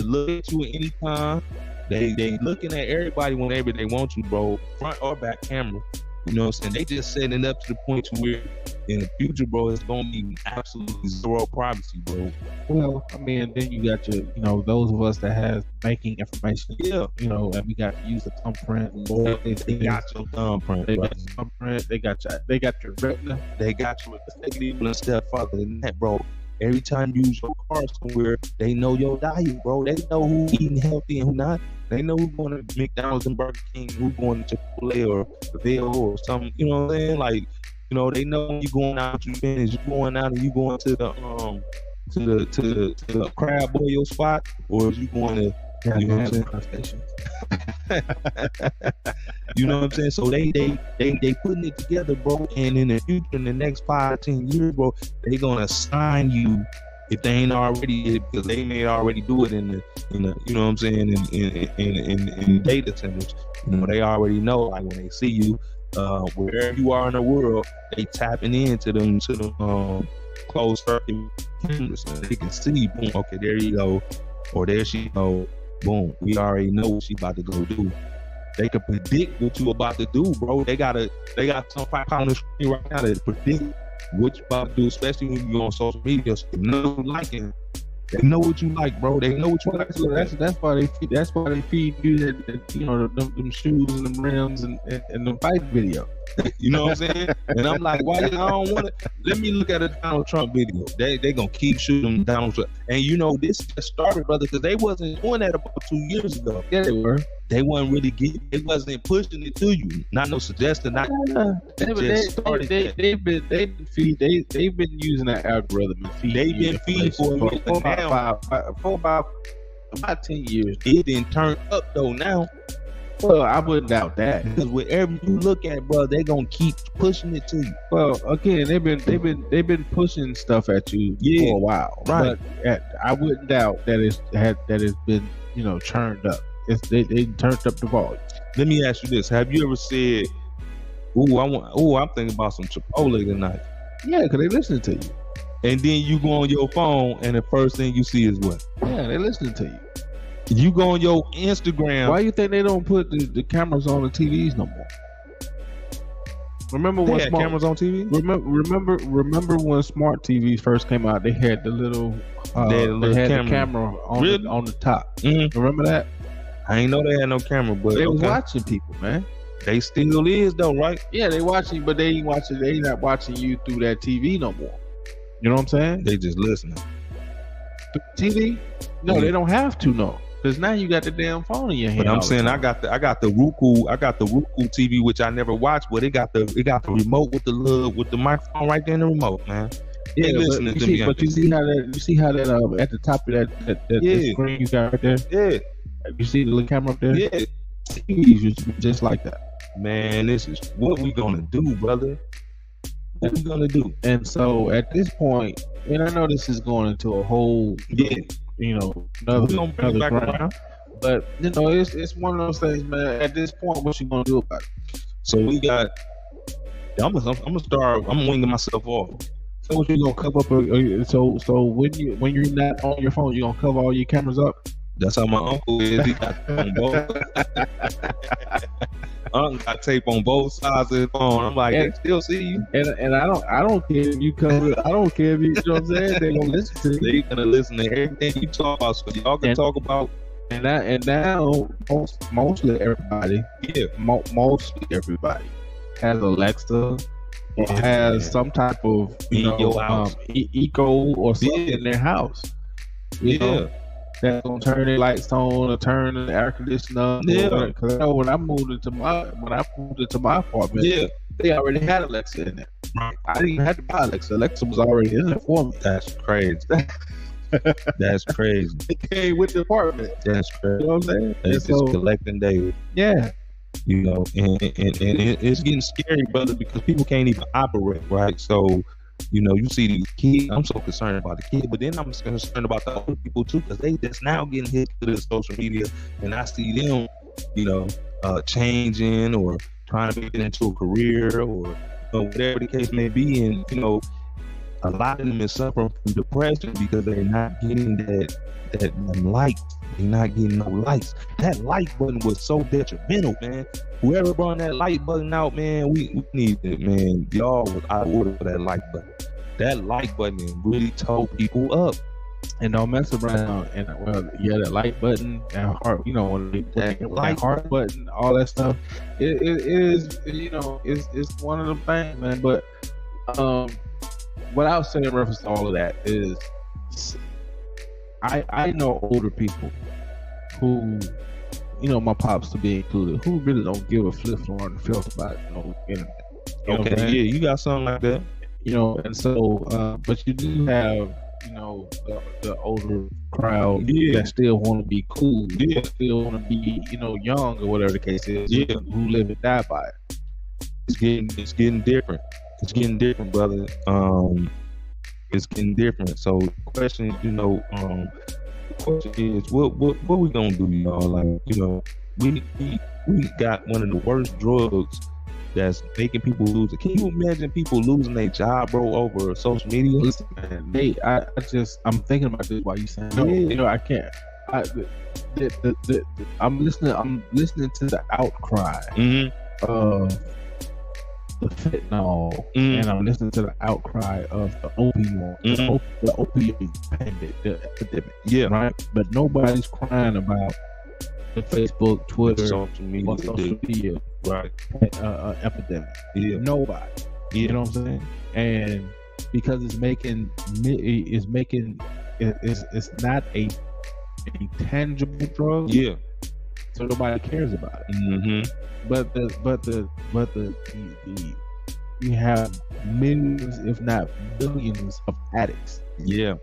look at you at any time. They looking at everybody whenever they want you, bro. Front or back camera. You know what I'm saying? They just setting it up to the point to where in the future, bro, it's gonna be absolutely zero privacy, bro. Well, I mean, then you got your, you know, those of us that have banking information. Yeah. You know, and we got to use the thumbprint. They got your thumbprint. They got your thumbprint. They got your retina. They got your even a step further than that, bro. Every time you use your car somewhere, they know your diet, bro. They know who's eating healthy and who not. They know who's going to McDonald's and Burger King, who's going to Chick-fil-A or Vail or something. You know what I'm saying? Like, you know, they know when you going out, you finish. You going out and you going to the crab boil spot, or is you going to you know what I'm saying? You know what I'm saying? So they putting it together, bro. And in the future, in the next 5-10 years, bro, they gonna assign you if they ain't already, because they may already do it in the you know what I'm saying, in data centers. You know, they already know, like when they see you, wherever you are in the world, they tapping into them closed circuit cameras, so they can see, boom, okay, there you go, or there she go. Boom, we already know what she about to go do. They can predict what you about to do, bro. They got some on the screen right now that predict what you about to do, especially when you on social media. So they know liking. They know what you like, bro. They know what you like. So that's why they feed you that you know them shoes and them rims and them fight video. You know what I'm saying? And I'm like, why? I don't want to. Let me look at a Donald Trump video. They gonna keep shooting Donald Trump. And you know, this just started, brother, because they wasn't doing that about 2 years ago. Yeah, they were. They wasn't really they wasn't pushing it to you. Not no suggestion. Not they've been using that algorithm. They've been feeding for about 10 years. It didn't turn up though now. Well, I wouldn't doubt that, because wherever you look at, bro, they gonna keep pushing it to you. Well, again, they've been pushing stuff at you for a while, right? But I wouldn't doubt that it's been, you know, churned up. They turned up the volume. Let me ask you this: have you ever said, I'm thinking about some Chipotle tonight"? Yeah, because they listening to you. And then you go on your phone, and the first thing you see is what? Yeah, they listening to you. You go on your Instagram. Why you think they don't put the cameras on the TVs no more? Remember when cameras on TV? Remember when smart TVs first came out? They had the little the camera on the top. Mm-hmm. Remember that? I ain't know they had no camera, but they was watching people, man. They still is though, right? Yeah, they watching, but they not watching you through that TV no more. You know what I'm saying? They just listening. TV? No, they don't have to know. Because now you got the damn phone in your hand. But I'm saying I got the Roku TV, which I never watched, but it got the remote with the microphone right there in the remote, man. Yeah, but you see how that at the top of that screen you got right there? Yeah. You see the little camera up there? Yeah. TVs used to be just like that. Man, this is what we gonna do, brother. What we gonna do? And so at this point, and I know this is going into a whole another ground. But you know, it's one of those things, man. At this point, what you gonna do about it? So we got. I'm gonna start. I'm winging myself off. So what you gonna cover up? So when you're not on your phone, you gonna cover all your cameras up? That's how my uncle is. He got on both. Uncle got tape on both sides of his phone. I'm like, they still see you. And I don't care if you cover. I don't care if you know what I'm saying. They gonna listen to you. They gonna listen to everything you talk about. So y'all can talk about. And now mostly everybody. Yeah. Mostly everybody has Alexa or has some type of eco or something in their house. You know? That's gonna turn the lights on or turn the air conditioner on. Yeah. Because I know when I moved into my apartment, they already had Alexa in there. Right. I didn't even have to buy Alexa. Alexa was already in there for me. That's crazy. That's crazy. It came with the apartment. That's crazy. You know what I'm saying? They just collecting daily. Yeah. you know, and it's getting scary, brother, because people can't even operate, right? So, you know, you see these kids. I'm so concerned about the kids, but then I'm concerned about the older people too, because they just now getting hit to the social media, and I see them, you know, changing or trying to make it into a career or whatever the case may be, and you know, a lot of them is suffering from depression because they're not getting that light. They're not getting no lights. That like button was so detrimental, man. Whoever brought that like button out, man, we need it, man. Y'all was out of order for that like button. That like button really tore people up. And don't mess around. And that like button and heart, you know, that heart button, all that stuff. It is, you know, it's one of the things, man. But what I was saying in reference to all of that is, I know older people who, you know, my pops to be included, who really don't give a flip floor and filth about, you know, internet. Okay, yeah, you got something like that. You know, and so, but you do have, you know, the older crowd that still want to be cool, still want to be, you know, young or whatever the case is, who live and die by it. It's getting different. It's getting different, brother. It's getting different. So the question, you know, the question is, what we gonna do, y'all? Like, you know, we got one of the worst drugs that's making people lose it. Can you imagine people losing their job, bro, over social media? Listen, man, I'm thinking about this while you saying no. You know, I can't. I'm listening to the outcry of the fentanyl, and I'm listening to the outcry of the opioid, the opioid pandemic, the epidemic. Yeah, right. But nobody's crying about the Facebook, Twitter, social media, right? Epidemic. Yeah, nobody. You know what I'm saying? And because it's not a tangible drug. Yeah. So nobody cares about it. But you have millions, if not billions, of addicts. Yeah.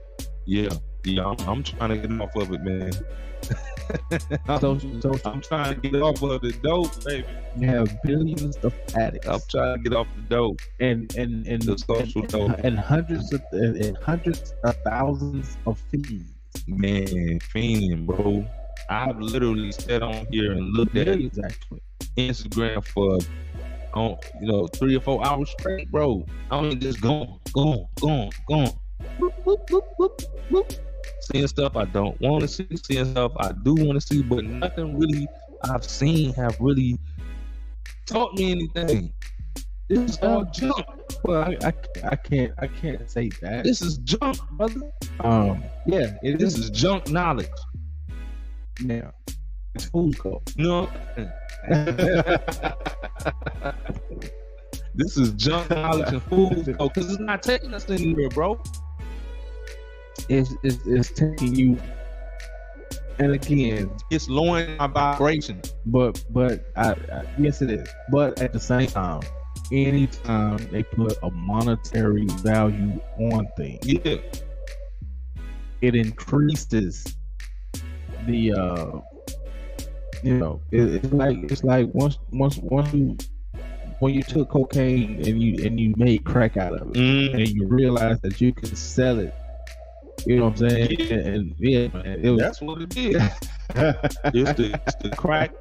I'm trying to get off of it, man. I'm trying to get off of the dope, baby. You have billions of addicts. I'm trying to get off the dope and the social dope, and hundreds of thousands of fiends. Man, fiending, bro. I've literally sat on here and looked at Instagram for 3 or 4 hours straight, bro. I mean, just going. Seeing stuff I don't want to see, seeing stuff I do want to see, but nothing really I've seen have really taught me anything. This is all junk. Well, I can't say that. This is junk, brother. Yeah, this is junk knowledge. Yeah, it's fool's gold. No, this is junk knowledge and fool's gold because it's not taking us anywhere, bro. It's taking you, and again, it's lowering my vibration. But yes, it is. But at the same time, anytime they put a monetary value on things, it increases the it's like once you, when you took cocaine and you made crack out of it, and you realize that you can sell it. You know what I'm saying? And that's what it is. It's the crack.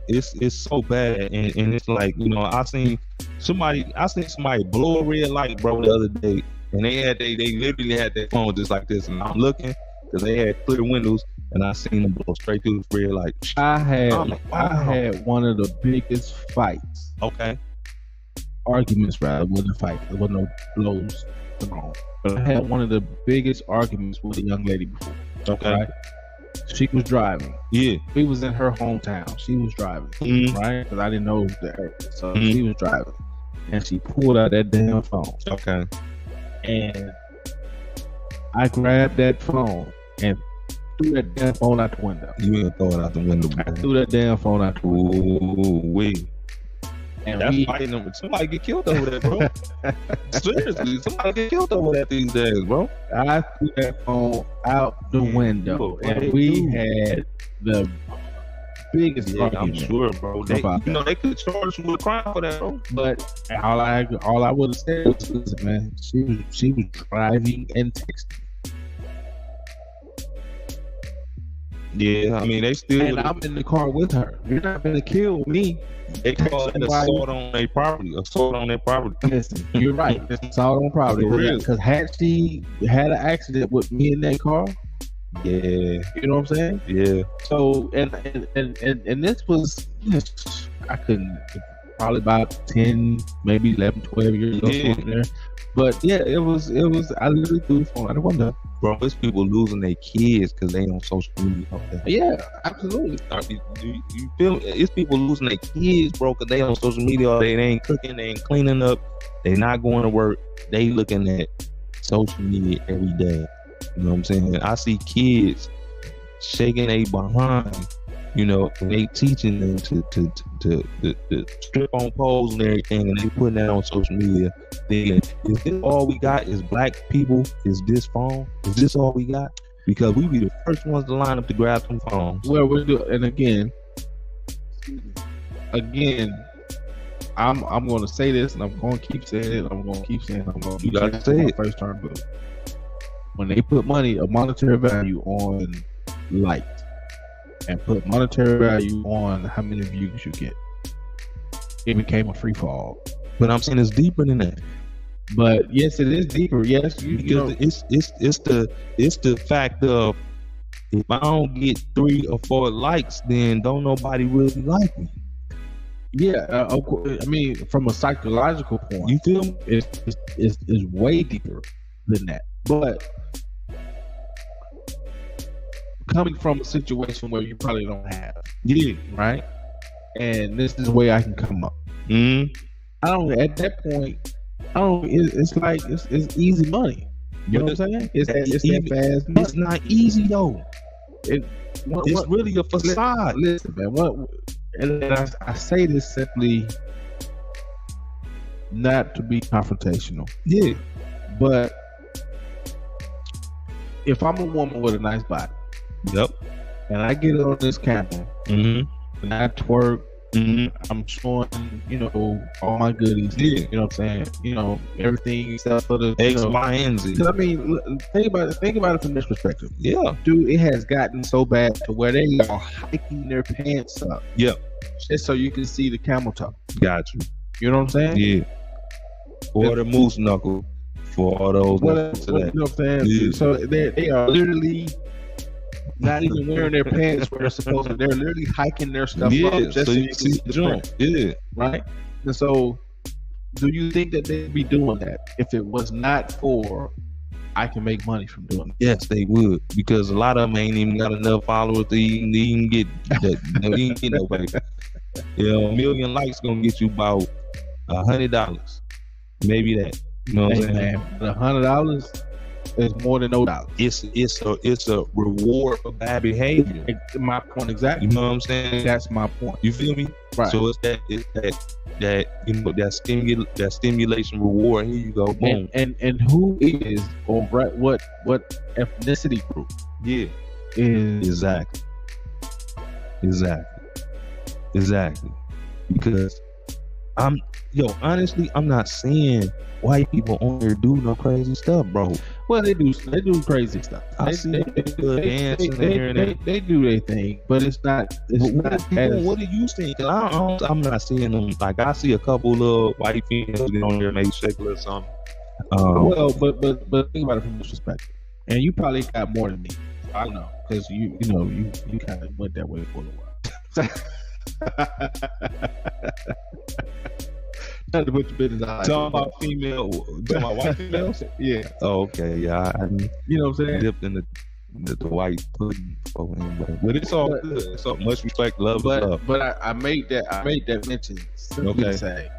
It's so bad, and it's like, you know, I seen somebody blow a red light, bro, the other day, and they literally had their phone just like this, and I'm looking because they had clear windows, and I seen them blow straight through the red light. I had one of the biggest fights. Arguments, rather, wasn't a fight. There wasn't no blows. But I had one of the biggest arguments with a young lady before. Right? She was driving. Yeah. We was in her hometown. She was driving. Right? Because I didn't know the area. So she was driving. And she pulled out that damn phone. And I grabbed that phone and threw that damn phone out the window. You didn't throw it out the window, bro. I threw that damn phone out the window. Ooh, wait. And that's fighting them. Somebody get killed over that, bro. Seriously, somebody get killed over that these days, bro. I threw that phone out the window, and we had the biggest Yeah, I'm argument sure, bro. They, about you know, that. they could charge you with a crime for that, bro. But all I would have said was, listen, man, she was driving and texting, Yeah, I mean, they still. and I'm in the car with her. You're not gonna kill me. They call it assault on their property. Assault on their property. Listen, you're right. It's assault on property. For real. Because had she had an accident with me in that car, Yeah, you know what I'm saying? yeah. So and this was, I couldn't, probably about 10, maybe 11, 12 years ago, Yeah. something there. But yeah, it was. I literally threw the phone out the window. Bro, it's people losing their kids because they on social media. Yeah, absolutely. You feel me? It's people losing their kids, bro, because they on social media all day. They ain't cooking, they ain't cleaning up, they not going to work. They looking at social media every day. You know what I'm saying? I see kids shaking a behind, you know, and they teaching them to strip on poles and everything, and they putting that on social media. Then, is this all we got is black people? Is this phone? Is this all we got? Because we be the first ones to line up to grab some phones. Well, we do, and again, I'm going to say this, and I'm going to keep saying it. I'm going to keep saying it. I'm going to keep You gotta saying say it. it. First term bill. When they put money, a monetary value on light, and put monetary value on how many views you get, it became a free fall. But I'm saying it's deeper than that. But yes, it is deeper. Yes, you know, Because it's the fact of, if I don't get 3 or 4 likes, then don't nobody really like me. yeah. Of course, I mean, from a psychological point, You feel me? it's way deeper than that. But coming from a situation where you probably don't have, Yeah. right? And this is the way I can come up. Mm-hmm. I don't. At that point, I don't. It's like it's easy money. You know what I'm saying? It's that fast money. It's not easy though. It's What- really a facade. Listen, man. And I say this simply not to be confrontational, Yeah. but if I'm a woman with a nice body Yep. and I get on this camera Mm-hmm. and I twerk, Mm-hmm. I'm showing, you know, all my goodies. Yeah. You know what I'm saying? You know, everything except for the X, you know, Y, and Z. 'cause I mean, think about it from this perspective. Yeah. Dude, it has gotten so bad to where they are hiking their pants up. Yep. Just so you can see the camel toe. Got you. You know what I'm saying? Yeah. Or the moose knuckle for all those. Well, knuckles you today. know what I'm saying? Yeah. So they are literally not even wearing their pants where they're supposed to. They're literally hiking their stuff Yeah. up just So you can see the jump. print, Yeah. right? And so, do you think that they'd be doing that if it was not for I can make money from doing it? Yes, they would, because a lot of them ain't even got enough followers to even get that. They ain't get nobody. You know, 1 million likes gonna get you about $100, maybe that. You know what I'm Hey, saying? man, the $100 is more than no dollar. It's a reward for bad behavior. My point exactly. You know what I'm saying? That's my point. You feel me? Right. So it's that you know, that stimulation reward. Here you go. Boom. And who is or what ethnicity group Yeah. is Exactly. Because honestly, I'm not saying white people on there do no crazy stuff, bro. well, they do crazy stuff. I see people dancing here and there. They do their thing, but it's not What are you seeing? 'Cause I'm not seeing them. Like, I see a couple of white females get on there and make shekels or something. well, but think about it from this perspective, and you probably got more than me. I don't know, because you kind of went that way for a while. Not to put your business out. Talking about white females? Yeah, Oh, okay. Yeah, I you know what I'm saying. dipped in the white pudding before, but it's all good. It's all much respect, love, is love. But I made that mention simply to Okay. say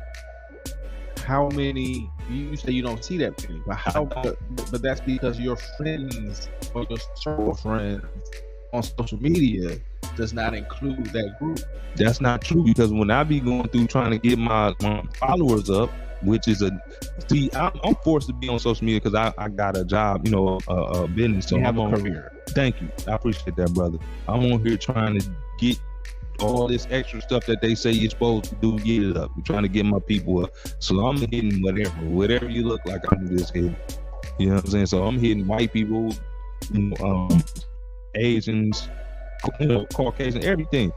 how many you say you don't see that many, but but that's because your friends or your circle of friends on social media does not include that group. That's not true, because when I be going through trying to get my followers up, which is I'm forced to be on social media because I got a job, you know, a business. So You have I'm a on career. Thank you. I appreciate that, brother. I'm on here trying all this extra stuff that they say you're supposed to do, get it up. You're trying to get my people up. So I'm hitting whatever you look like, I'm just hitting. You know what I'm saying? So I'm hitting white people, Asians, Caucasian, everything.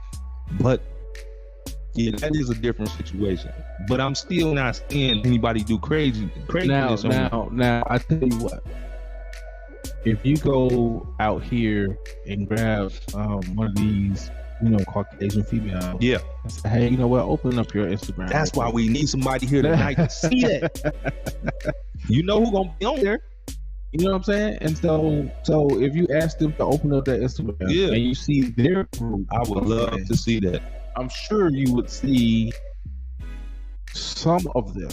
But yeah, that is a different situation. But I'm still not seeing anybody do craziness. Now, I tell you what. If you go out here and grab one of these, Caucasian females, yeah, and say, hey, you know what? Open up your Instagram. That's why we need somebody here tonight to see that. You know who's gonna be on there. You know what I'm saying? And so if you ask them to open up their Instagram, and you see their group, I would love to see that. I'm sure you would see some of them,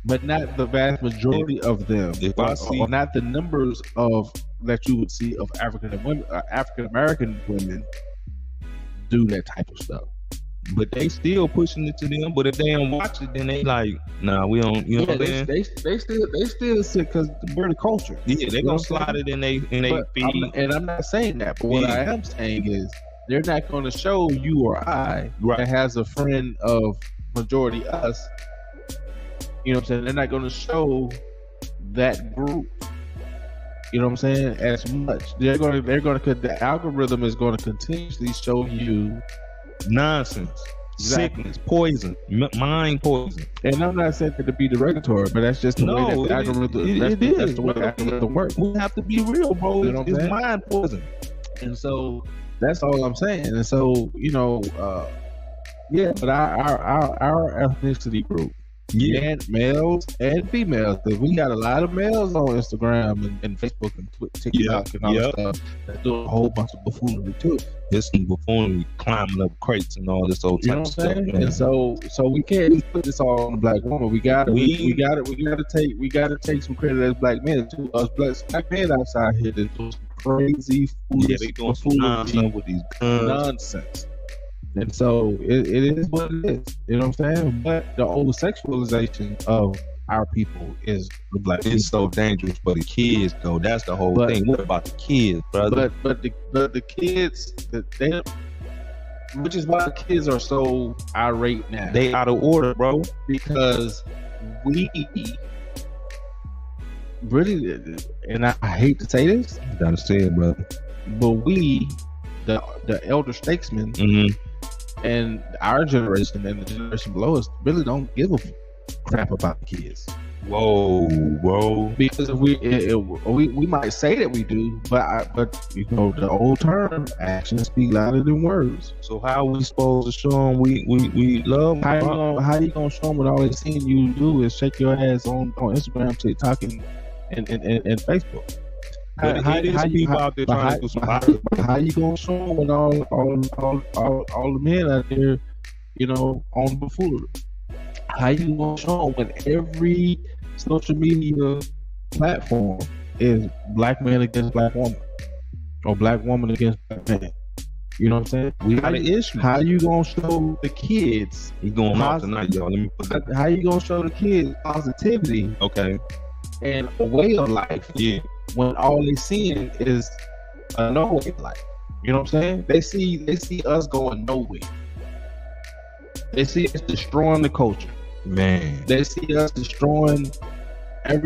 but not the vast majority of them. If I see, or not the numbers of that you would see of African American women do that type of stuff. But they still pushing it to them. But if they don't watch it, then they like, nah, we don't. You know what I'm saying? They still sit because we're the culture. Yeah, they gonna slide it in they feed. I'm not saying that, but what I am saying is they're not going to show you or I that has a friend of majority us. You know what I'm saying? They're not going to show that group. You know what I'm saying? As much. They're going to the algorithm is going to continuously show you nonsense, sickness, poison, mind poison. And I'm not saying that to be derogatory, but that's just the way that the algorithm. That's the way the algorithm works. We have to be real, bro. You know it's mind poison. And so that's all I'm saying. And so but our ethnicity group. Yeah, males and females, because we got a lot of males on Instagram and Facebook and TikTok and all that stuff that do a whole bunch of buffoonery too. There's some buffoonery climbing up crates and all this old type of stuff. And so we can't put this all on the black woman. We gotta take some credit as black men too. Us black men outside here that do some crazy foolish, they doing some nonsense with these guns. Nonsense. And so it is what it is. You know what I'm saying? But the over sexualization of our people is the black people. It's so dangerous for the kids, though. That's the whole thing. What about the kids, brother? But the kids, which is why the kids are so irate now. They out of order, bro. Because we really, and I hate to say this, you gotta say it, brother. But we, the elder statesmen. Mm-hmm. And our generation and the generation below us really don't give a crap about the kids. Whoa. Because we might say that we do, but the old term, actions speak louder than words. So how are we supposed to show them we love? How you gonna show them when all they seen you do is shake your ass on Instagram, TikTok, and Facebook? How you gonna show them when all the men out there, on buffoonery? How you gonna show them when every social media platform is black man against black woman, or black woman against black man? You know what I'm saying? We got an issue. How you gonna show the kids? He going off tonight, y'all. Let me put that. How you gonna show the kids positivity? Okay. And a way of life. Yeah. When all they seeing is a no way of life. You know what I'm saying? They see us going nowhere. They see us destroying the culture. Man. They see us destroying they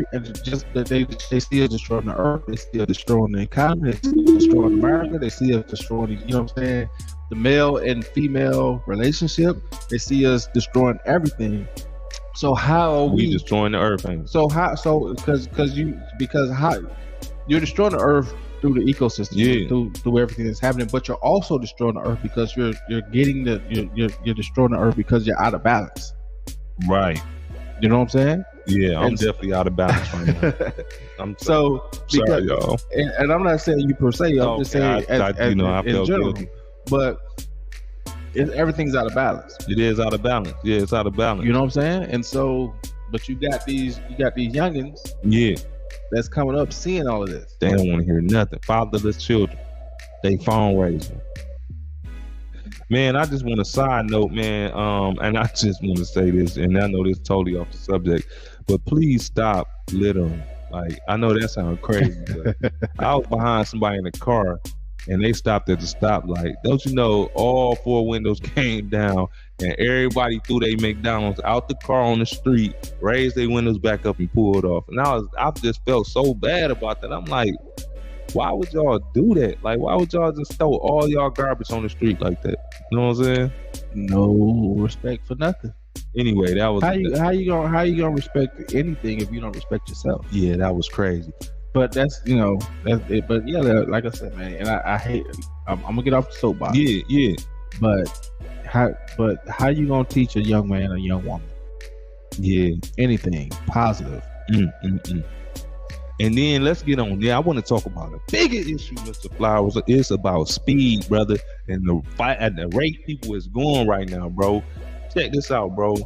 see us destroying the earth. They see us destroying the economy. They see us destroying America. They see us destroying, you know what I'm saying, the male and female relationship. They see us destroying everything. So how are we destroying the earth? Because you're destroying the earth through the ecosystem, through everything that's happening, but you're also destroying the earth because you're destroying the earth because you're out of balance. Right. You know what I'm saying? Yeah, I'm definitely out of balance right now. I'm sorry, y'all. And I'm not saying you per se. I'm just saying I felt general, guilty. But everything's out of balance. It is out of balance. Yeah, it's out of balance. You know what I'm saying? And so, but you got these youngins. Yeah. That's coming up seeing all of this. They don't want to hear nothing. Fatherless children. They phone raising. Man, I just want a side note, man. And I just want to say this, and I know this is totally off the subject, but please stop littering. Like, I know that sounds crazy, but I was behind somebody in the car, and they stopped at the stoplight. Don't you know all 4 windows came down and everybody threw their McDonald's out the car on the street, raised their windows back up and pulled off. And I just felt so bad about that. I'm like, why would y'all do that? Like, why would y'all just throw all y'all garbage on the street like that? You know what I'm saying? No respect for nothing. Anyway, that was how you gonna respect anything if you don't respect yourself? Yeah, that was crazy. But that's it. But yeah, like I said, man, and I hate. I'm gonna get off the soapbox. Yeah. But how you gonna teach a young man or young woman? Yeah, anything positive. And then let's get on there. I want to talk about a bigger issue, Mr. Flowers. It's about speed, brother, and the fight at the rate people is going right now, bro. Check this out, bro.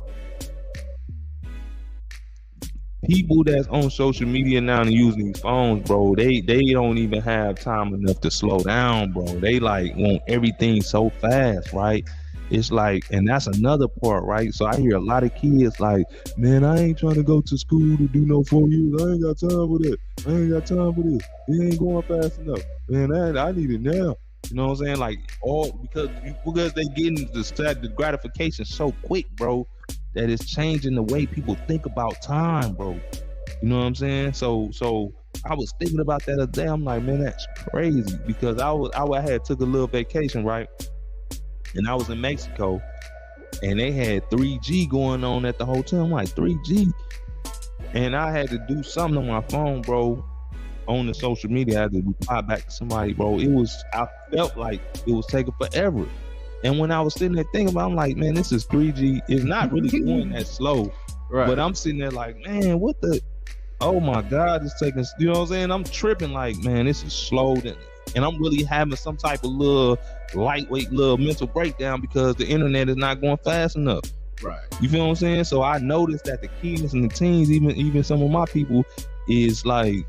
People that's on social media now and using these phones, bro, they don't even have time enough to slow down, bro. They like want everything so fast, right? It's like, and that's another part, right? So I hear a lot of kids like, man, I ain't trying to go to school to do no 4 years. I ain't got time for that. I ain't got time for this. It ain't going fast enough. Man, I need it now. You know what I'm saying? Like, all because they getting the gratification so quick, bro, that it's changing the way people think about time, bro. You know what I'm saying? So I was thinking about that the other day. I'm like, man, that's crazy, because I had took a little vacation, right? And I was in Mexico, and they had 3G going on at the hotel. I'm like, 3G? And I had to do something on my phone, bro, on the social media. I had to reply back to somebody, bro. I felt like it was taking forever. And when I was sitting there thinking about it, I'm like, man, this is 3G. It's not really going that slow. Right. But I'm sitting there like, man, what the? Oh my God, it's taking, you know what I'm saying? I'm tripping like, man, this is slow. And I'm really having some type of little lightweight little mental breakdown because the internet is not going fast enough. Right. You feel what I'm saying? So I noticed that the kids and the teens, even some of my people, is like,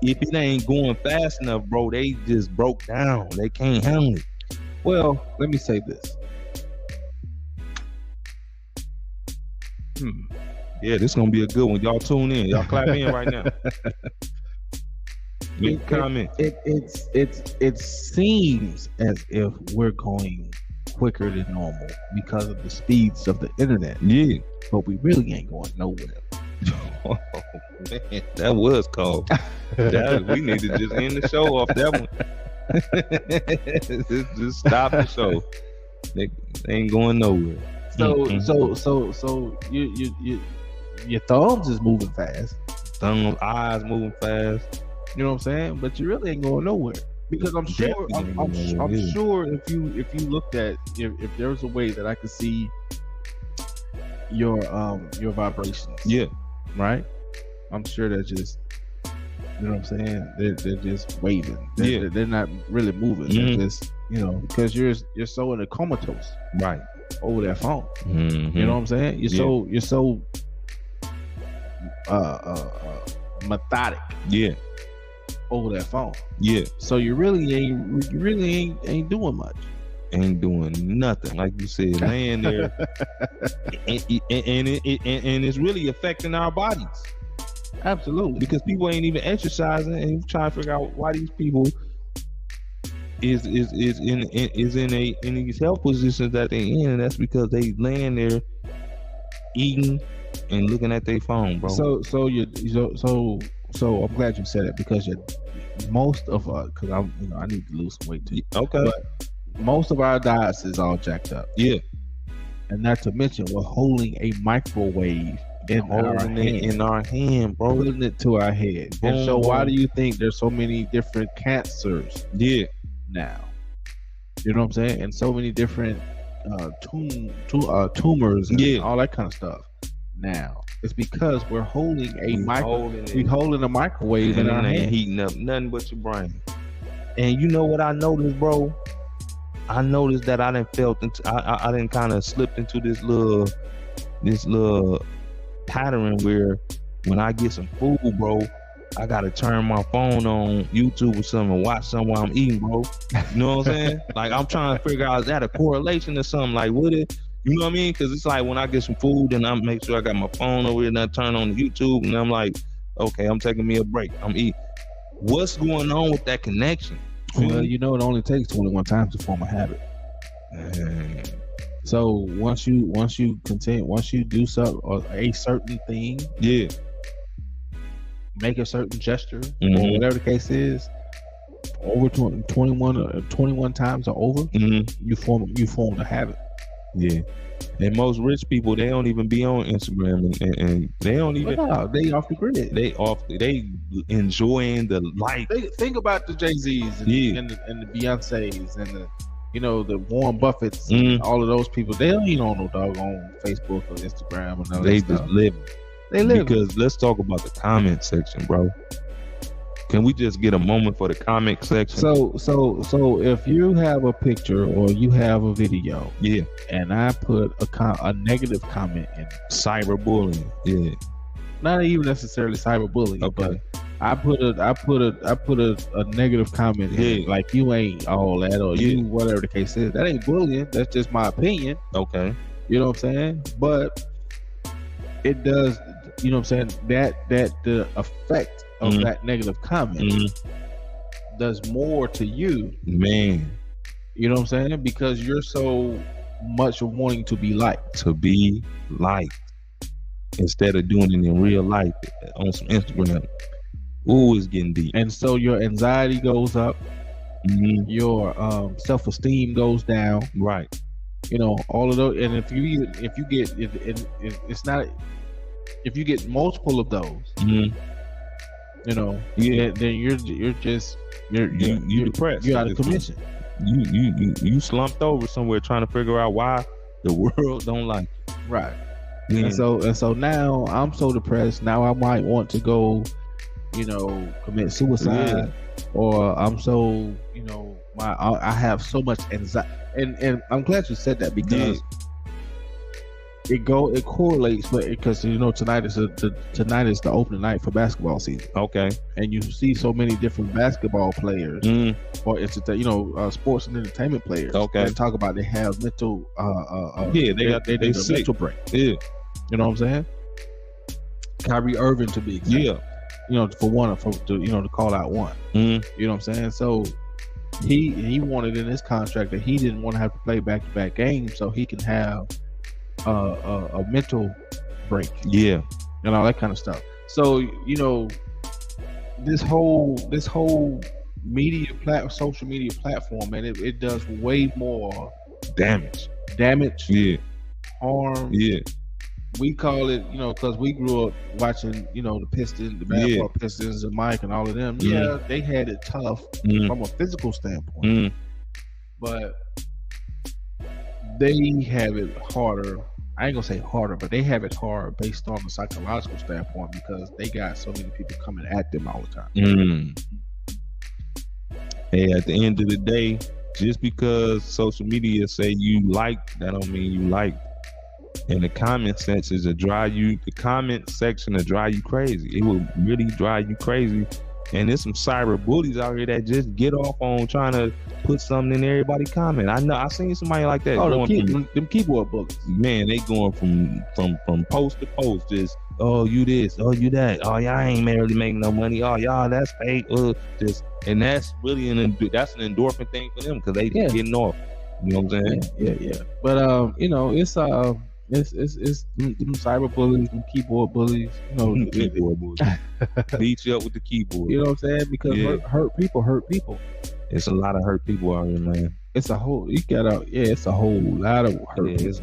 if it ain't going fast enough, bro, they just broke down. They can't handle it. Well, let me say this. Yeah, this is gonna be a good one. Y'all tune in. Y'all clap in right now. Make a comment. It seems as if we're going quicker than normal because of the speeds of the internet. Yeah, but we really ain't going nowhere. Oh man, that was cold. We need to just end the show off that one. just stop the show. They ain't going nowhere. So your thumbs is moving fast. Thumbs, eyes moving fast. You know what I'm saying? But you really ain't going nowhere, because I'm sure if you looked at if there was a way that I could see your vibrations. Yeah. Right. I'm sure they're just, you know what I'm saying? They're just waving. They're not really moving. They're just, because you're so in a comatose. Right. Over that phone. You know what I'm saying? You're so methodic. Yeah. Over that phone. Yeah. So you really ain't doing much. Ain't doing nothing, like you said, laying there, and it's really affecting our bodies. Absolutely, because people ain't even exercising, and trying to figure out why these people is in these health positions that they in, and that's because they laying there eating and looking at their phone, bro. So I'm glad you said it, because most of us, because I need to lose some weight too. Okay. But most of our diets is all jacked up. Yeah. And not to mention, we're holding a microwave in our hand, bro. Putting it to our head. Boom. And so why do you think there's so many different cancers? Yeah. Now. You know what I'm saying? And so many different tumors and all that kind of stuff. Now. It's because we're holding a microwave in our hand, heating up nothing but your brain. And you know what I noticed, bro? I noticed that I done kind of slipped into this little pattern where when I get some food, bro, I gotta turn my phone on YouTube or something and watch something while I'm eating, bro. You know what I'm saying? Like, I'm trying to figure out, is that a correlation or something? Like, would it? You know what I mean? Because it's like when I get some food and I make sure I got my phone over here and I turn on the YouTube and I'm like, okay, I'm taking me a break. I'm eating. What's going on with that connection? Well, you know, it only takes 21 times to form a habit. So once you do something or a certain thing, Yeah. make a certain gesture Mhm. or whatever the case is, over 21 times or over, you form a habit. Yeah. And most rich people, they don't even be on Instagram, and they don't even. But no, they off the grid. They enjoying the life. Think about the Jay-Z's and, Yeah. and the Beyonces and the, you know, the Warren Buffetts Mhm. and all of those people. They don't even on no doggone Facebook or Instagram and all They that just stuff. live. They live. Because let's talk about the comment section, bro. Can we just get a moment for the comment section? So if you have a picture or you have a video, Yeah. and I put a negative comment in, Cyberbullying. Yeah. not even necessarily cyberbullying, Okay. but I put a negative comment in, Yeah. like you ain't all that or Yeah. you whatever the case is. That ain't bullying. That's just my opinion. Okay. You know what I'm saying? But it does. You know what I'm saying? That the effect of Mhm. that negative comment Mhm. does more to you. Man, You know what I'm saying? Because you're so much wanting to be liked. to be liked instead of doing it in real life on some Instagram. Ooh, it's getting deep. And so your anxiety goes up, Mhm. your self-esteem goes down, Right. you know, all of those. And if you get it's not, if you get multiple of those, Mhm. you know, Yeah. then you're just you're depressed. you're out of commission. You slumped over somewhere trying to figure out why the world don't like Right. you. And so now I'm so depressed. Now I might want to go, you know, commit suicide, or I'm so, you know, I have so much anxiety. And I'm glad you said that, because it correlates, but because you know tonight is the opening night for basketball season, Okay. and you see so many different basketball players or sports and entertainment players. Okay. That talk about they have mental Yeah, they need a sick. mental break. Yeah. You know what I'm saying? Kyrie Irving, to be exact. Yeah. You know, to call out one. Mhm. You know what I'm saying? So he wanted in his contract that he didn't want to have to play back-to-back games, so he can have a mental break Yeah. and all that kind of stuff. So you know, this whole social media platform, and it does way more Damage. damage, harm. Yeah. We call it, you know, because we grew up watching, you know, the Pistons, the basketball Pistons, and Mike, and all of them. Mhm. Yeah, they had it tough from a physical standpoint, Mhm. but they have it harder. I ain't gonna say harder, but they have it hard based on the psychological standpoint, because they got so many people coming at them all the time. Hey, at the end of the day, just because social media say you like, that don't mean you like. And the comment section will drive you crazy. It will really drive you crazy. And there's some cyber bullies out here that just get off on trying to put something in everybody's comment. I seen somebody like that. Oh, going them keyboard bullies. Man, they going from post to post, just you this, you that, y'all ain't really making no money, y'all that's fake, and that's really that's an endorphin thing for them, because they getting off. You know what I'm saying? Yeah. But you know, it's them cyber bullies, them keyboard bullies. You know, keyboard bullies. Beat you up with the keyboard. You know what I'm saying? Because hurt people. It's a lot of hurt people out here, man. It's a whole it's a whole lot of hurt. Yeah, it's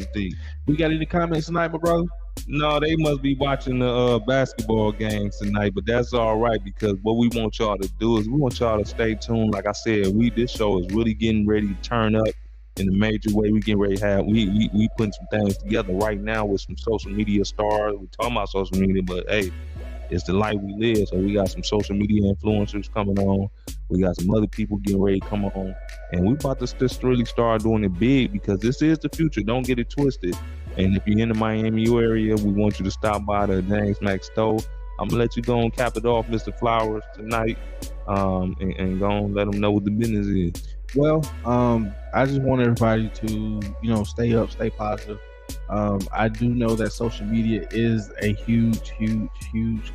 deep. We got any comments tonight, my brother? No, they must be watching the basketball games tonight, but that's all right, because what we want y'all to do is we want y'all to stay tuned. Like I said, this show is really getting ready to turn up in a major way. We getting ready to have we putting some things together right now with some social media stars. We're talking about social media, but hey, it's the life we live. So we got some social media influencers coming on. We got some other people getting ready to come on, and we about to just really start doing it big, because this is the future. Don't get it twisted. And if you're in the Miami area, we want you to stop by the James Mack store. I'm gonna let you go and cap it off, Mr. Flowers, tonight, and go and let them know what the business is. Well, I just want everybody to, you know, stay up, stay positive. I do know that social media is a huge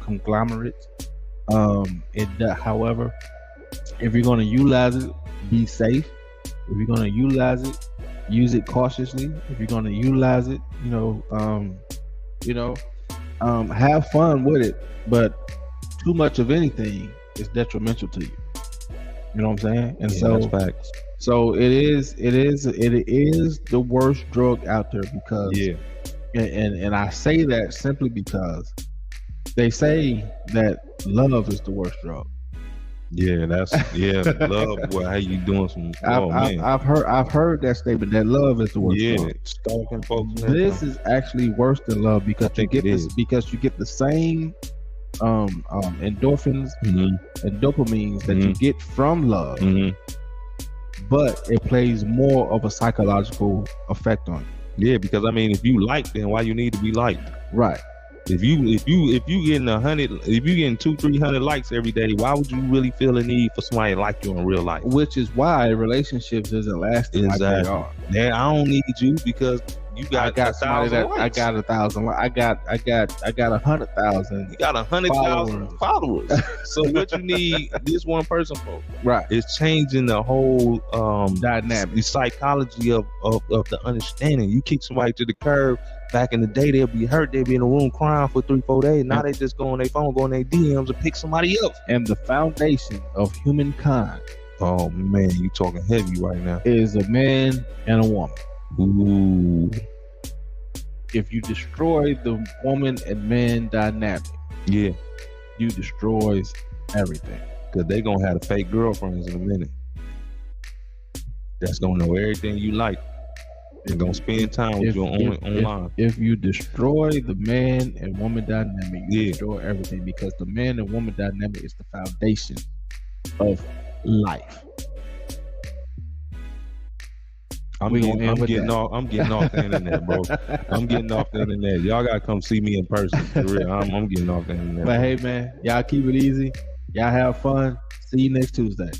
conglomerate. However, If you're gonna utilize it, be safe. If you're gonna utilize it, use it cautiously. If you're gonna utilize it, have fun with it. But too much of anything is detrimental to you. You know what I'm saying? And that's facts. So it is the worst drug out there because and I say that simply because they say that love is the worst drug. Yeah, love. Well, how you doing? I've heard that statement that love is the worst drug. Stalking folks. This is actually worse than love because you get the same endorphins and dopamines that you get from love, but it plays more of a psychological effect on you. Yeah, because I mean, if you like, then why you need to be liked? Right. If you getting 100, if you getting 200-300 likes every day, why would you really feel a need for somebody to like you in real life? Which is why relationships isn't lasting like they are. Man, I don't need you because you got 1,000 likes. I got 1,000. I got 100,000. You got 100,000 followers. So what you need this one person for? Right. It's changing the whole dynamic, the psychology of the understanding. You kick somebody to the curb. Back in the day, they'll be hurt. They'll be in a room crying for 3-4 days. Now they just go on their phone, go on their DMs, and pick somebody else. And the foundation of humankind. Oh man, you talking heavy right now. Is a man and a woman. Ooh. If you destroy the woman and man dynamic, you destroys everything. Because they gonna have fake girlfriends in a minute. That's gonna know everything you like. They're gonna spend time with you online. If you destroy the man and woman dynamic, you destroy everything because the man and woman dynamic is the foundation of life. I'm getting off the internet, bro. I'm getting off the internet. Y'all gotta come see me in person. For real. I'm getting off the internet. But hey, man, y'all keep it easy. Y'all have fun. See you next Tuesday.